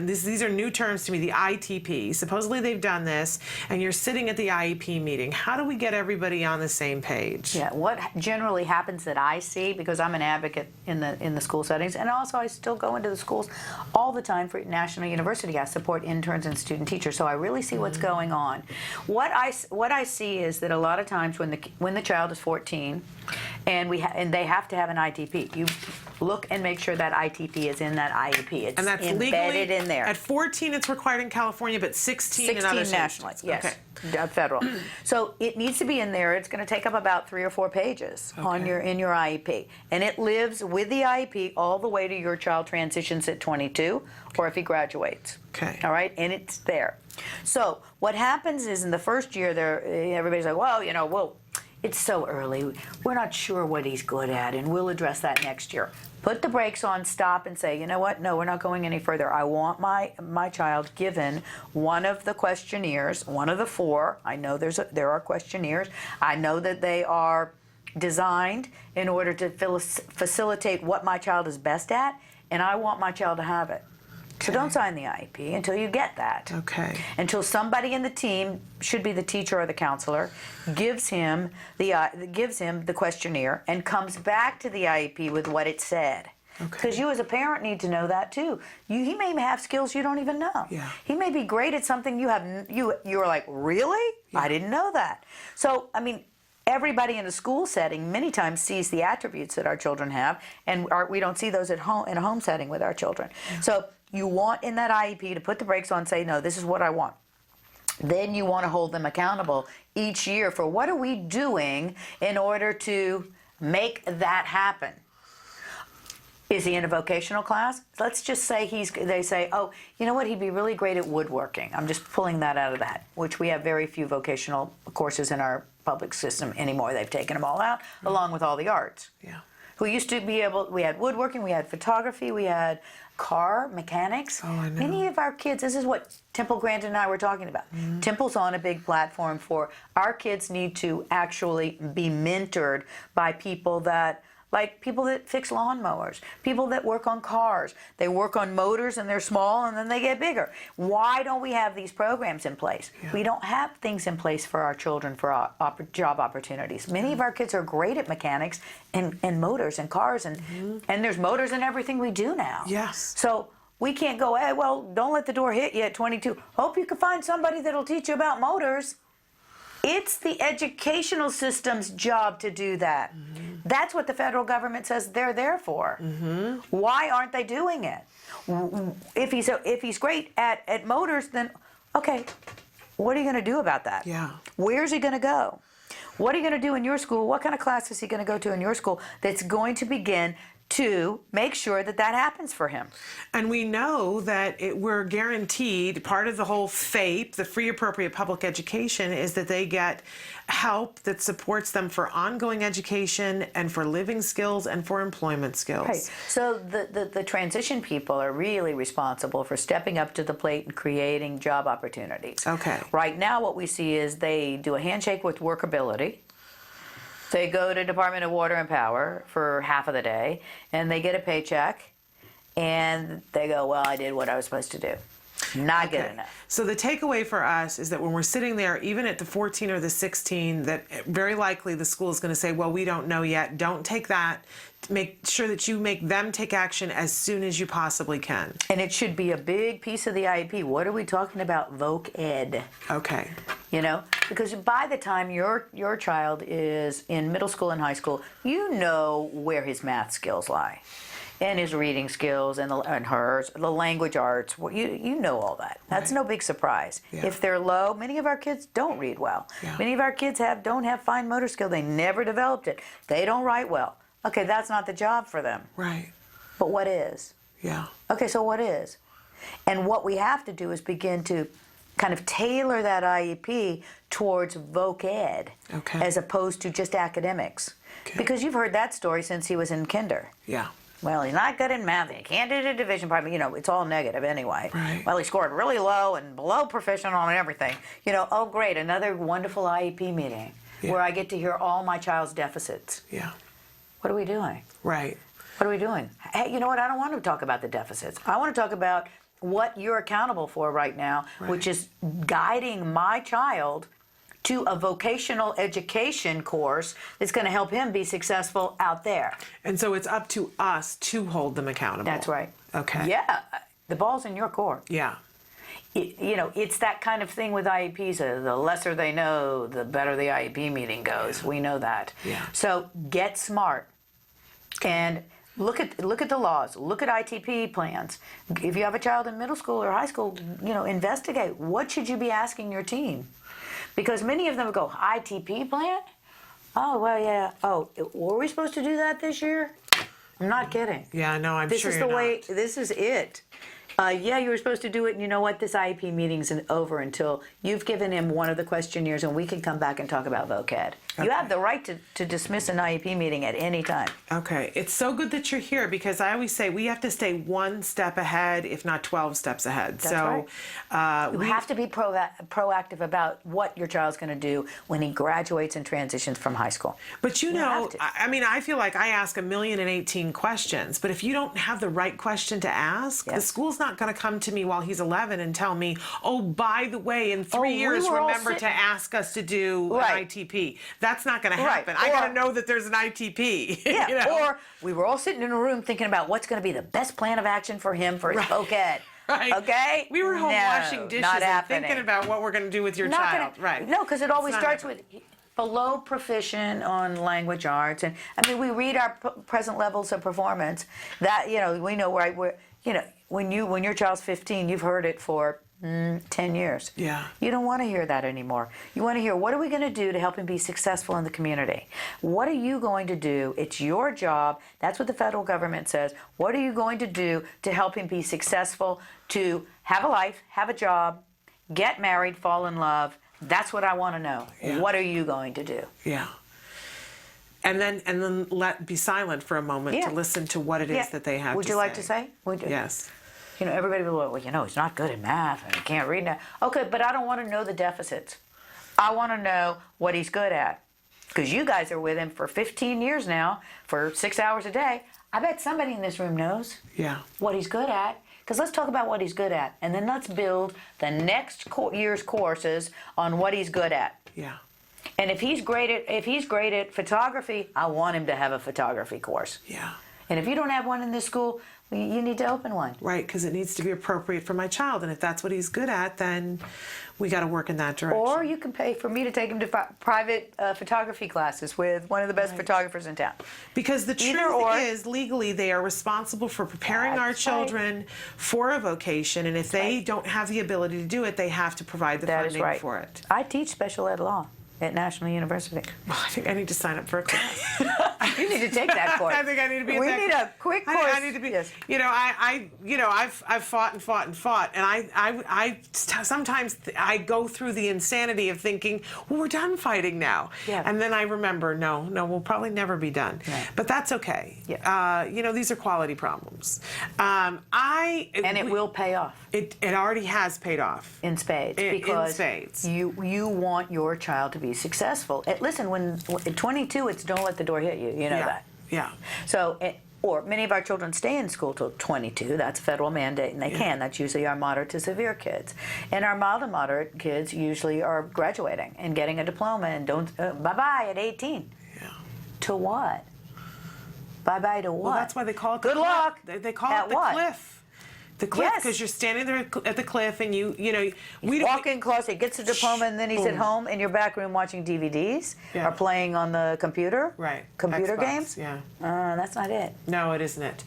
these are new terms to me, the ITP. Supposedly they've done this, and you're sitting at the IEP meeting. How do we get everybody on the same page?
Yeah, what generally happens that I see, because I'm an advocate in the school settings, and also I still go into the schools all the time for National University. I support interns and student teachers, so I really see what's going on. What I see is that a lot of times when the child is 14, and they have to have an ITP, you look and make sure that ITP is in that IEP. It's
and that's
embedded
legally,
in there.
At 14, it's required in California, but 16 in other states.
nationally, yes,
Okay.
federal. So it needs to be in there. It's going to take up about 3 or 4 pages in your IEP, and it lives with the IEP all the way to your child transitions at 22, or if he graduates.
Okay.
All right, and it's there. So what happens is in the first year, everybody's like, well, it's so early. We're not sure what he's good at, and we'll address that next year. Put the brakes on, stop, and say, you know what? No, we're not going any further. I want my child given one of the questionnaires, one of the 4. I know there are questionnaires. I know that they are designed in order to facilitate what my child is best at, and I want my child to have it. So don't sign the IEP until you get that.
Okay.
Until somebody in the team, should be the teacher or the counselor, gives him the questionnaire and comes back to the IEP with what it said. Because you as a parent need to know that too. He may have skills you don't even know.
Yeah.
He may be great at something you're like, really? Yeah. I didn't know that. So, I mean, everybody in a school setting many times sees the attributes that our children have, and we don't see those at home in a home setting with our children. Yeah. So you want in that IEP to put the brakes on, say, no, this is what I want. Then you want to hold them accountable each year for what are we doing in order to make that happen. Is he in a vocational class? Let's just say they say, oh, you know what, he'd be really great at woodworking. I'm just pulling that out of that, which we have very few vocational courses in our public system anymore. They've taken them all out, along with all the arts.
Yeah.
Who used to be able, we had woodworking, we had photography, we had car mechanics.
Oh, I know.
Many of our kids, this is what Temple Grant and I were talking about. Temple's on a big platform for our kids need to actually be mentored by people that, like people that fix lawnmowers, people that work on cars. They work on motors and they're small and then they get bigger. Why don't we have these programs in place?
Yeah.
We don't have things in place for our children for job opportunities. Many of our kids are great at mechanics and motors and cars and there's motors in everything we do now.
Yes.
So we can't go, hey, well, don't let the door hit you at 22. Hope you can find somebody that'll teach you about motors. It's the educational system's job to do that. That's what the federal government says they're there for. Why aren't they doing it? If he's great at motors, then okay, what are you going to do about that?
Yeah.
Where's he going to go? What are you going to do in your school? What kind of class is he going to go to in your school that's going to begin to make sure that that happens for him?
And we know that we're guaranteed, part of the whole FAPE, the free appropriate public education, is that they get help that supports them for ongoing education and for living skills and for employment skills.
Right. So the transition people are really responsible for stepping up to the plate and creating job opportunities.
Okay.
Right now what we see is they do a handshake with workability. They go to Department of Water and Power for half of the day, and they get a paycheck, and they go, well, I did what I was supposed to do. Not good enough.
So the takeaway for us is that when we're sitting there, even at the 14 or the 16, that very likely the school is going to say, well, we don't know yet. Don't take that. Make sure that you make them take action as soon as you possibly can.
And it should be a big piece of the IEP. What are we talking about? Voc Ed.
Okay.
You know, because by the time your child is in middle school and high school, you know where his math skills lie, and his reading skills, and hers, the language arts. You know all that. That's no big surprise.
Yeah.
If they're low, many of our kids don't read well.
Yeah.
Many of our kids don't have fine motor skill. They never developed it. They don't write well. Okay, that's not the job for them.
Right.
But what is?
Yeah.
Okay, so what is? And what we have to do is begin to kind of tailor that IEP towards voc ed, as opposed to just academics. Because you've heard that story since he was in kinder.
Yeah.
Well, he's not good in math. He can't do the division part. You know, it's all negative anyway.
Right.
Well, he scored really low and below proficient on everything. You know, oh, great, another wonderful IEP meeting where I get to hear all my child's deficits.
Yeah.
What are we doing?
Right.
What are we doing? Hey, you know what? I don't want to talk about the deficits. I want to talk about what you're accountable for right now, which is guiding my child to a vocational education course that's going to help him be successful out there.
And so it's up to us to hold them accountable.
That's right.
Okay.
Yeah. The ball's in your court.
Yeah.
You know, it's that kind of thing with IEPs. The lesser they know, the better the IEP meeting goes. We know that.
Yeah.
So get smart and look at the laws. Look at ITP plans. If you have a child in middle school or high school, you know, investigate. What should you be asking your team? Because many of them go, ITP plan? Oh, well, yeah. Oh, were we supposed to do that this year? I'm not kidding.
Yeah, no, I'm
This
sure
is
you're
the way.
not.
This is it. Yeah, you were supposed to do it, and you know what? This IEP meeting's over until you've given him one of the questionnaires, and we can come back and talk about voc ed. You have the right to dismiss an IEP meeting at any time.
Okay. It's so good that you're here, because I always say we have to stay one step ahead, if not 12 steps ahead.
That's
so
right. You have to be proactive about what your child's going to do when he graduates and transitions from high school.
But you know, I mean, I feel like I ask 1,018,000 questions, but if you don't have the right question to ask, the school's not going to come to me while he's 11 and tell me, oh, by the way, in 3 years, remember to ask us to do an ITP. That's not going to happen. I got to know that there's an ITP.
Yeah,
you know?
Or we were all sitting in a room thinking about what's going to be the best plan of action for him for his voc ed.
Right.
Okay?
We were home washing dishes
not
and
happening.
thinking about what we're going to do with your
Not
child.
gonna-
Right.
No, because it always
It's not
starts with below proficient on language arts. And I mean, we read our present levels of performance. That, you know, we know, right, we're, you know, when your child's 15, you've heard it for 10 years.
Yeah.
You don't want to hear that anymore. You want to hear, what are we going to do to help him be successful in the community? What are you going to do? It's your job. That's what the federal government says. What are you going to do to help him be successful, to have a life, have a job, get married, fall in love? That's what I want to know.
Yeah.
What are you going to do?
Yeah. And then be silent for a moment to listen to what it is that they have
Would
to
you
say.
like to say?
Yes.
You know, everybody will, well, he's not good at math and he can't read now. Okay, but I don't want to know the deficits. I want to know what he's good at. Because you guys are with him for 15 years now, for 6 hours a day. I bet somebody in this room knows what he's good at. Because let's talk about what he's good at. And then let's build the next year's courses on what he's good at.
Yeah.
And if he's great at photography, I want him to have a photography course.
Yeah.
And if you don't have one in this school, you need to open one.
Right, because it needs to be appropriate for my child. And if that's what he's good at, then we got to work in that direction.
Or you can pay for me to take him to private photography classes with one of the best photographers in town.
Because the truth is, legally, they are responsible for preparing our children for a vocation. And if they don't have the ability to do it, they have to provide the funding for it.
I teach special ed law at National University.
Well, I think I need to sign up for a class.
You need to take that course.
I think I need to be.
We need a quick course.
I need to be. Yes. You know, I've fought and fought and fought, and I sometimes I go through the insanity of thinking, well, we're done fighting now.
Yeah.
And then I remember, no, we'll probably never be done.
Yeah.
But that's okay.
Yeah.
You know, these are quality problems.
And it will pay off.
It already has paid off
in spades, because you want your child to be successful. Listen, when at 22, it's don't let the door hit you. You know that.
Yeah.
So, or many of our children stay in school till 22. That's a federal mandate, and they can. That's usually our moderate to severe kids. And our mild and moderate kids usually are graduating and getting a diploma and don't bye-bye at 18.
Yeah.
To what? Bye-bye to what?
Well, that's why they call it the
Good
cliff.
luck.
They call
At
it the
what?
cliff. The cliff,
Yes.
because you're standing there at the cliff, and you know,
we walk in closet, gets a diploma, and then he's at home in your back room watching DVDs or playing on the computer.
Right.
Computer
Xbox,
games.
Yeah.
That's not it.
No, it isn't it.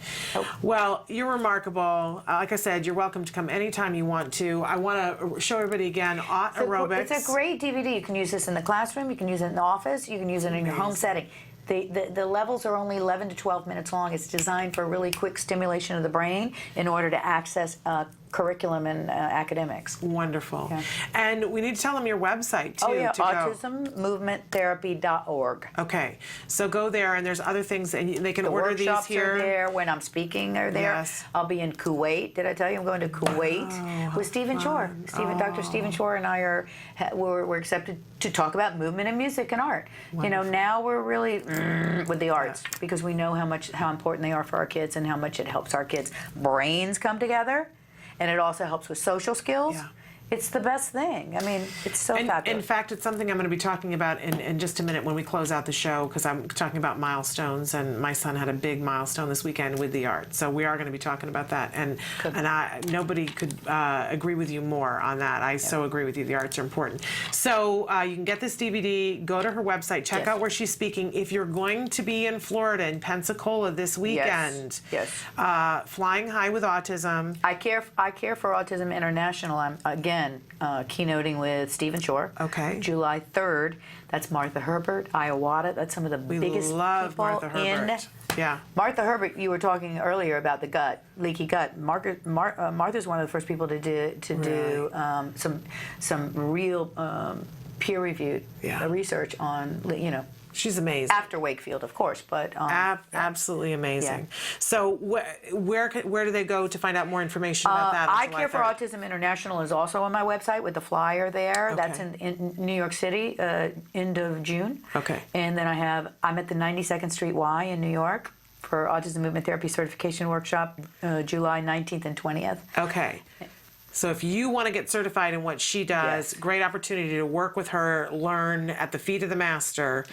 Well, you're remarkable. Like I said, you're welcome to come anytime you want to. I want to show everybody again aerobics.
It's a great DVD. You can use this in the classroom. You can use it in the office. You can use it in your home setting. The levels are only 11 to 12 minutes long. It's designed for really quick stimulation of the brain in order to access curriculum and academics.
Wonderful.
Yeah.
And we need to tell them your website, too.
Oh, yeah,
to go.
autismmovementtherapy.org.
Okay, so go there, and there's other things, and they can order these
workshops
here.
are there. When I'm speaking, they're there.
Yes.
I'll be in Kuwait. Did I tell you I'm going to Kuwait with Stephen Shore? Dr. Stephen Shore and I we're accepted to talk about movement and music and art.
Wonderful.
You know, now we're really with the arts because we know how important they are for our kids and how much it helps our kids' brains come together, and it also helps with social skills.
Yeah.
It's the best thing. I mean, it's so fabulous.
In fact, it's something I'm going to be talking about in just a minute when we close out the show, because I'm talking about milestones, and my son had a big milestone this weekend with the art. So we are going to be talking about that, and nobody could agree with you more on that. I so agree with you. The arts are important. So you can get this DVD, go to her website, check out where she's speaking. If you're going to be in Florida, in Pensacola this weekend, Flying High with Autism.
I care for Autism International. I'm again keynoting with Stephen Shore.
Okay.
July 3rd. That's Martha Herbert, Iowata. That's some of the biggest
love
people
Martha Herbert. Yeah.
Martha Herbert, you were talking earlier about the gut, leaky gut. Martha's one of the first people to do some real peer-reviewed research on, you know.
She's amazing.
After Wakefield, of course, but
absolutely amazing.
Yeah.
So where do they go to find out more information about that?
I Care for Autism International is also on my website with the flyer there.
Okay.
That's in New York City, end of June.
Okay.
And then I'm at the 92nd Street Y in New York for Autism Movement Therapy Certification Workshop, July 19th and 20th.
Okay. So if you want to get certified in what she does, great opportunity to work with her, learn at the feet of the master.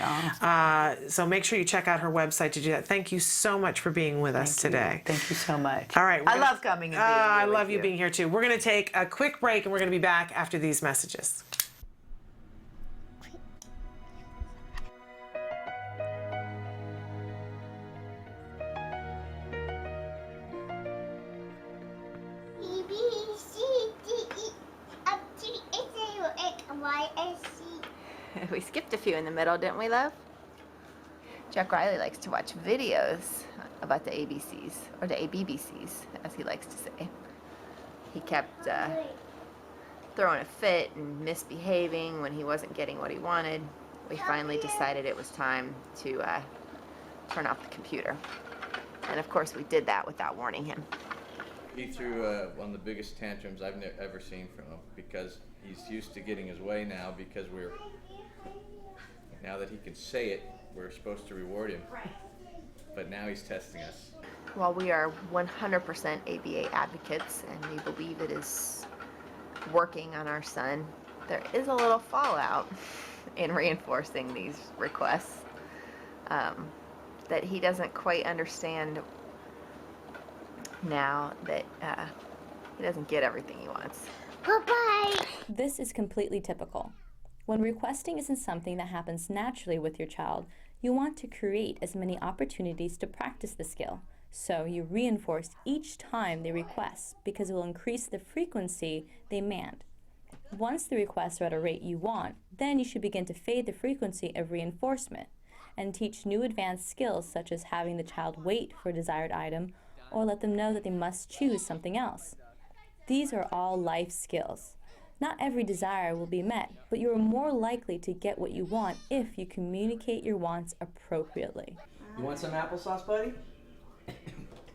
So make sure you check out her website to do that. Thank you so much for being with us today.
Thank you so much.
All right.
I love coming and being here
I
with
love you
you.
being here too. We're going to take a quick break, and we're going to be back after these messages.
We skipped a few in the middle, didn't we, love? Jack Riley likes to watch videos about the ABCs, or the ABBCs, as he likes to say. He kept throwing a fit and misbehaving when he wasn't getting what he wanted. We finally decided it was time to turn off the computer. And of course we did that without warning him.
He threw one of the biggest tantrums I've ever seen from him, because he's used to getting his way now, because now that he can say it, we're supposed to reward him. But now he's testing us.
While we are 100% ABA advocates and we believe it is working on our son, there is a little fallout in reinforcing these requests that he doesn't quite understand now that he doesn't get everything he wants.
Bye-bye.
This is completely typical. When requesting isn't something that happens naturally with your child, you want to create as many opportunities to practice the skill. So you reinforce each time they request, because it will increase the frequency they demand. Once the requests are at a rate you want, then you should begin to fade the frequency of reinforcement and teach new advanced skills, such as having the child wait for a desired item or let them know that they must choose something else. These are all life skills. Not every desire will be met, but you are more likely to get what you want if you communicate your wants appropriately.
You want some applesauce, buddy?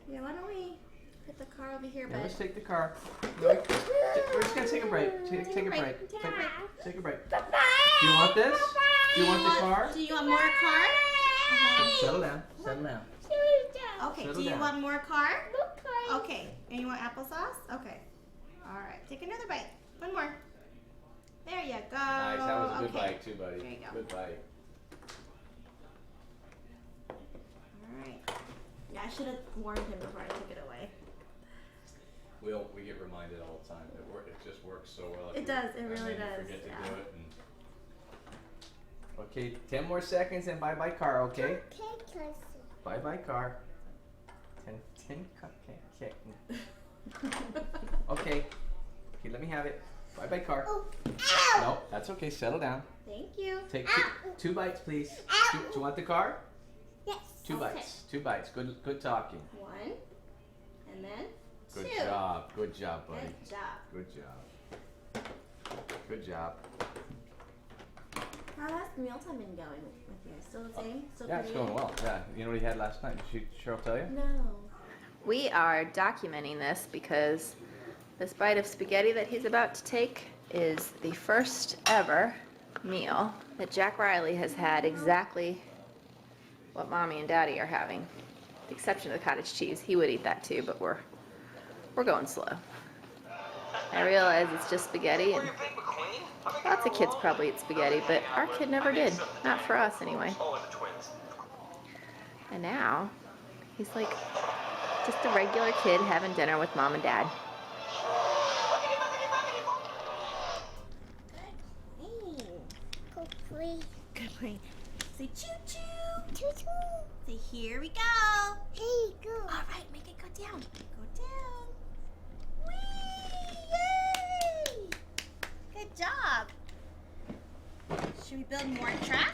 Yeah, why don't we put the car over here,
Yeah,
bud?
let's take the car. We're just gonna take a break. Take a break. Take a break. Do you want this? Do you want the car?
Do you want more car?
Settle down. Settle down.
Okay,
Settle
do you
down.
want more car? Okay, and you want applesauce? Okay. All right, take another bite. One more. There you go.
Nice. That was a good
Okay.
bite too, buddy.
There you go.
Good bite.
All right. Yeah, I should have warned him before I took it away.
We get reminded all the time. It just works so well.
It does, it really
and then
does,
You forget to
yeah.
do it. Okay, 10 more seconds and bye-bye car, okay? Bye-bye car. 10 okay. Okay, let me have it. Bye-bye car. No, that's okay. Settle down.
Thank you.
Take two bites, please. Do you want the car?
Yes.
Two bites. 2 bites. Good talking.
One, and then
Good
two.
job. Good job, buddy.
Good job.
Good job. Good job.
How has mealtime been going with you? Still the same? Still
Yeah, it's
pretty
going well. Yeah. You know what he had last night? Did Cheryl tell you?
No.
We are documenting this because this bite of spaghetti that he's about to take is the first ever meal that Jack Riley has had exactly what Mommy and Daddy are having. With the exception of the cottage cheese. He would eat that too, but we're going slow. I realize it's just spaghetti, and lots of kids probably eat spaghetti, but our kid never did. Not for us, anyway. And now, he's like just a regular kid having dinner with Mom and Dad.
Good boy. Say choo choo. Choo choo. Say here we go. Here you go. All right, make it go down. Go down. Whee! Yay! Good job. Should we build more tracks?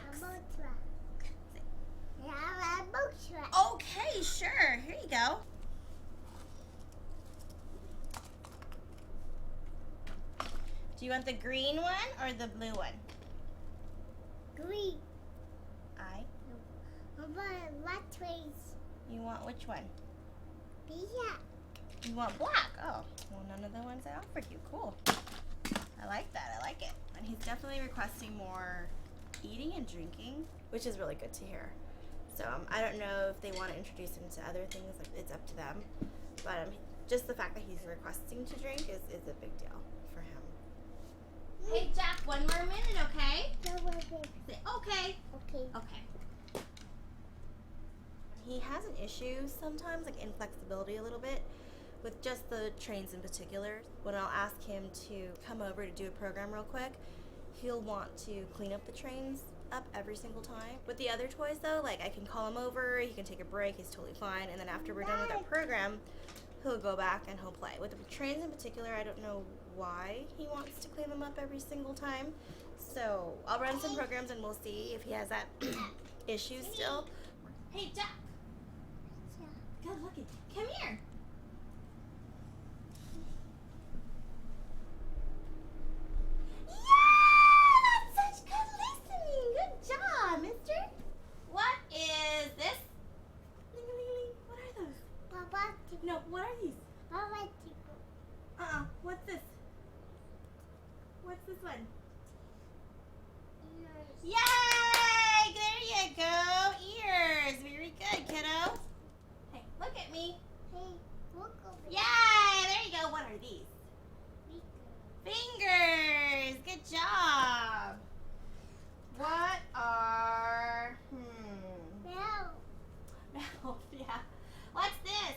Okay, sure. Here you go. Do you want the green one or the blue one?
Green.
I.
What trees?
You want which one?
Black.
You want black? Oh, well, none of the ones I offered you. Cool. I like that. I like it. And he's definitely requesting more eating and drinking, which is really good to hear. So I don't know if they want to introduce him to other things. Like, it's up to them. But just the fact that he's requesting to drink is a big deal for him. Hey, Jack, one more minute, okay? Say okay.
Okay.
Okay. He has an issue sometimes, like inflexibility a little bit, with just the trains in particular. When I'll ask him to come over to do a program real quick, he'll want to clean up the trains up every single time. With the other toys though, like I can call him over, he can take a break, he's totally fine, and then after we're done with that program, he'll go back and he'll play. With the trains in particular, I don't know why he wants to clean them up every single time. So I'll run some programs and we'll see if he has that issue still. Hey, Jack. Good looking. Come here. Yeah, that's such good listening. Good job, mister. What is this? What are those?
Papa.
No, what are these?
Papa.
What's this? What's this one? Yay! There you go. Ears. Very good, kiddo. Hey, look at me.
Hey, look over.
Yay! There you go. What are these? Fingers. Good job. What are... Mouth, yeah. What's this?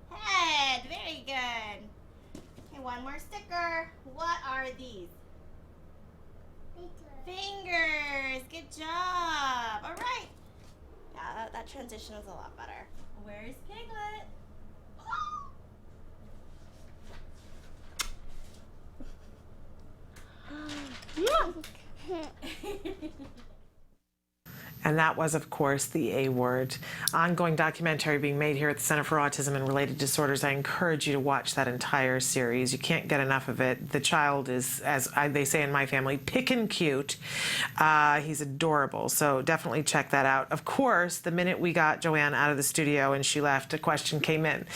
Head. Very good. Okay, one more sticker. What are these? Fingers. Good job. All right. Yeah, that transition was a lot better. Where's Piglet?
And that was, of course, the A Word. Ongoing documentary being made here at the Center for Autism and Related Disorders. I encourage you to watch that entire series. You can't get enough of it. The child is, as they say in my family, pickin' cute. He's adorable, so definitely check that out. Of course, the minute we got Joanne out of the studio and she left, a question came in.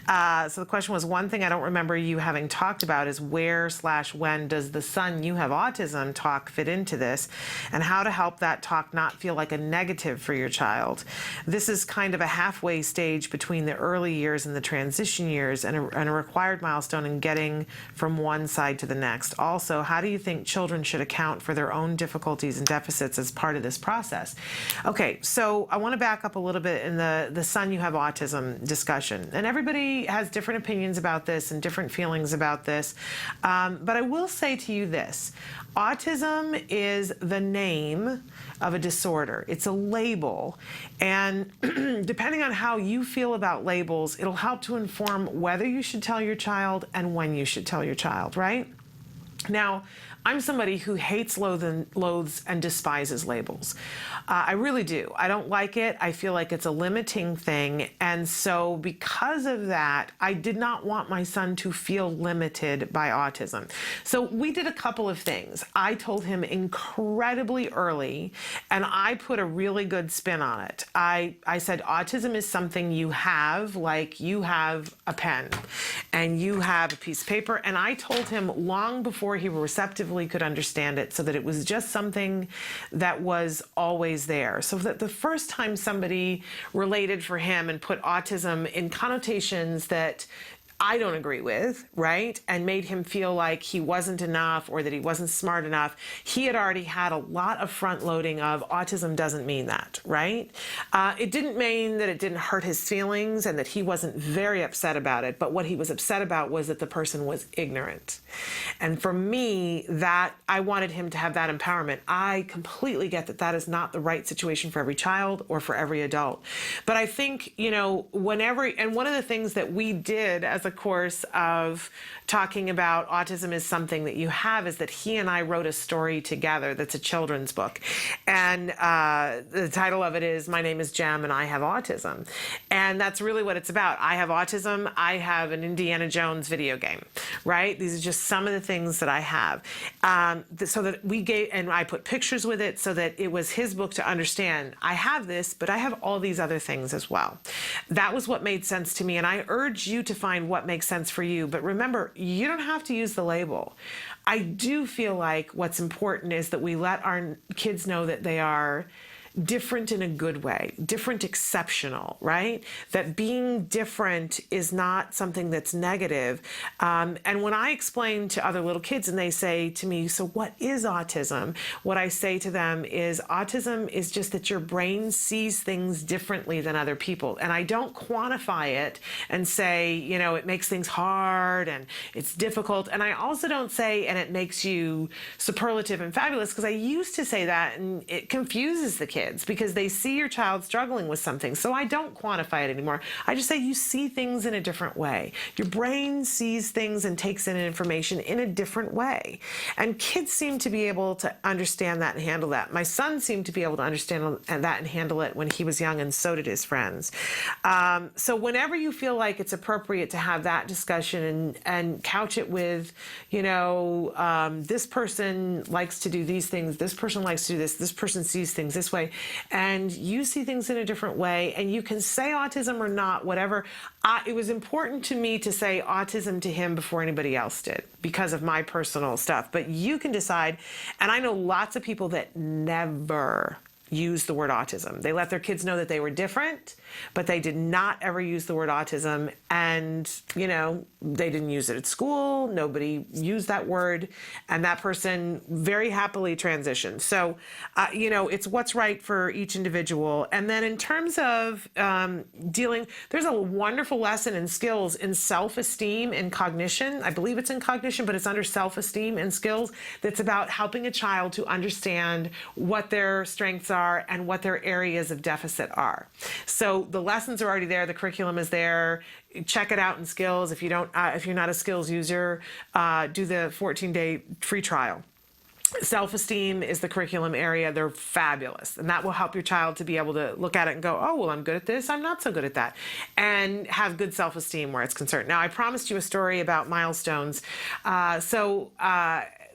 So the question was, one thing I don't remember you having talked about is where/when does the son you have autism talk fit into this, and how to help that talk not feel like a negative for your child. This is kind of a halfway stage between the early years and the transition years, and a required milestone in getting from one side to the next. Also, how do you think children should account for their own difficulties and deficits as part of this process? Okay, so I want to back up a little bit in the son you have autism discussion. And everybody has different opinions about this and different feelings about this. But I will say to you this. Autism is the name of a disorder. It's a label. And depending on how you feel about labels, it'll help to inform whether you should tell your child and when you should tell your child, right? Now, I'm somebody who hates, loathes, and despises labels. I really do. I don't like it. I feel like it's a limiting thing. And so because of that, I did not want my son to feel limited by autism. So we did a couple of things. I told him incredibly early, and I put a really good spin on it. I said, autism is something you have, like you have a pen and you have a piece of paper. And I told him long before he receptively could understand it, so that it was just something that was always there. So that the first time somebody related for him and put autism in connotations that I don't agree with, right? And made him feel like he wasn't enough or that he wasn't smart enough. He had already had a lot of front loading of autism doesn't mean that, right? It didn't mean that it didn't hurt his feelings and that he wasn't very upset about it. But what he was upset about was that the person was ignorant. And for me, that I wanted him to have that empowerment. I completely get that that is not the right situation for every child or for every adult. But I think, you know, and one of the things that we did as a course of talking about autism is something that you have is that he and I wrote a story together that's a children's book. And the title of it is My Name is Jem and I Have Autism. And that's really what it's about. I have autism. I have an Indiana Jones video game, right? These are just some of the things that I have. So that we gave, and I put pictures with it so that it was his book to understand. I have this, but I have all these other things as well. That was what made sense to me. And I urge you to find what makes sense for you. But remember, you don't have to use the label. I do feel like what's important is that we let our kids know that they are different in a good way, different, exceptional, right? That being different is not something that's negative. And when I explain to other little kids and they say to me, so what is autism? What I say to them is autism is just that your brain sees things differently than other people. And I don't quantify it and say, you know, it makes things hard and it's difficult. And I also don't say, and it makes you superlative and fabulous, because I used to say that and it confuses the kids. kids because they see your child struggling with something. So I don't quantify it anymore. I just say you see things in a different way. Your brain sees things and takes in information in a different way. And kids seem to be able to understand that and handle that. My son seemed to be able to understand that and handle it when he was young, and so did his friends. So whenever you feel like it's appropriate to have that discussion and couch it with, you know, this person likes to do these things, this person likes to do this person sees things this way, and you see things in a different way, and you can say autism or not, whatever. It was important to me to say autism to him before anybody else did because of my personal stuff. But you can decide, and I know lots of people that never use the word autism. They let their kids know that they were different, but they did not ever use the word autism. And, you know, they didn't use it at school. Nobody used that word. And that person very happily transitioned. So, you know, it's what's right for each individual. And then in terms of there's a wonderful lesson in skills in self-esteem and cognition. I believe it's in cognition, but it's under self-esteem and skills that's about helping a child to understand what their strengths are and what their areas of deficit are. So the lessons are already there. The curriculum is there. Check it out in skills. If you don't, if you're not a skills user, do the 14-day free trial. Self-esteem is the curriculum area. They're fabulous. And that will help your child to be able to look at it and go, oh, well, I'm good at this. I'm not so good at that. And have good self-esteem where it's concerned. Now, I promised you a story about milestones.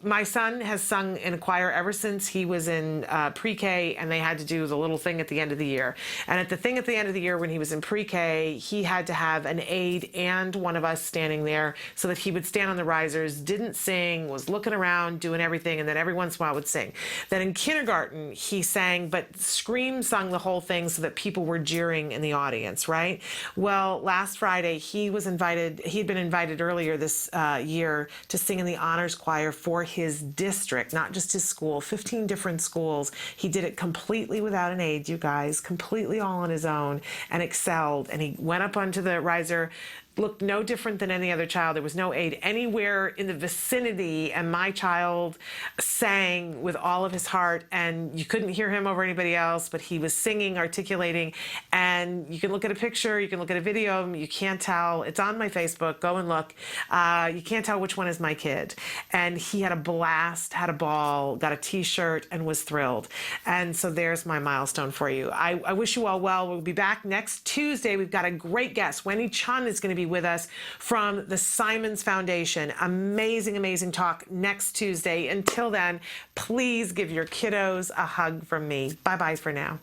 My son has sung in a choir ever since he was in pre-K, and they had to do the little thing at the end of the year. And at the thing at the end of the year when he was in pre-K, he had to have an aide and one of us standing there so that he would stand on the risers, didn't sing, was looking around, doing everything, and then every once in a while would sing. Then in kindergarten, he sang, but sung the whole thing so that people were jeering in the audience, right? Well, last Friday, he'd been invited earlier this year to sing in the honors choir for his district, not just his school, 15 different schools. He did it completely without an aide, you guys, completely all on his own, and excelled. And he went up onto the riser, looked no different than any other child. There was no aide anywhere in the vicinity, and my child sang with all of his heart, and you couldn't hear him over anybody else, but he was singing, articulating, and you can look at a picture, you can look at a video of him, you can't tell. It's on my Facebook, go and look. You can't tell which one is my kid. And he had a blast, had a ball, got a t-shirt, and was thrilled. And so there's my milestone for you. I wish you all well. We'll be back next Tuesday. We've got a great guest. Wendy Chun is going to be with us from the Simons Foundation. Amazing, amazing talk next Tuesday. Until then, please give your kiddos a hug from me. Bye-bye for now.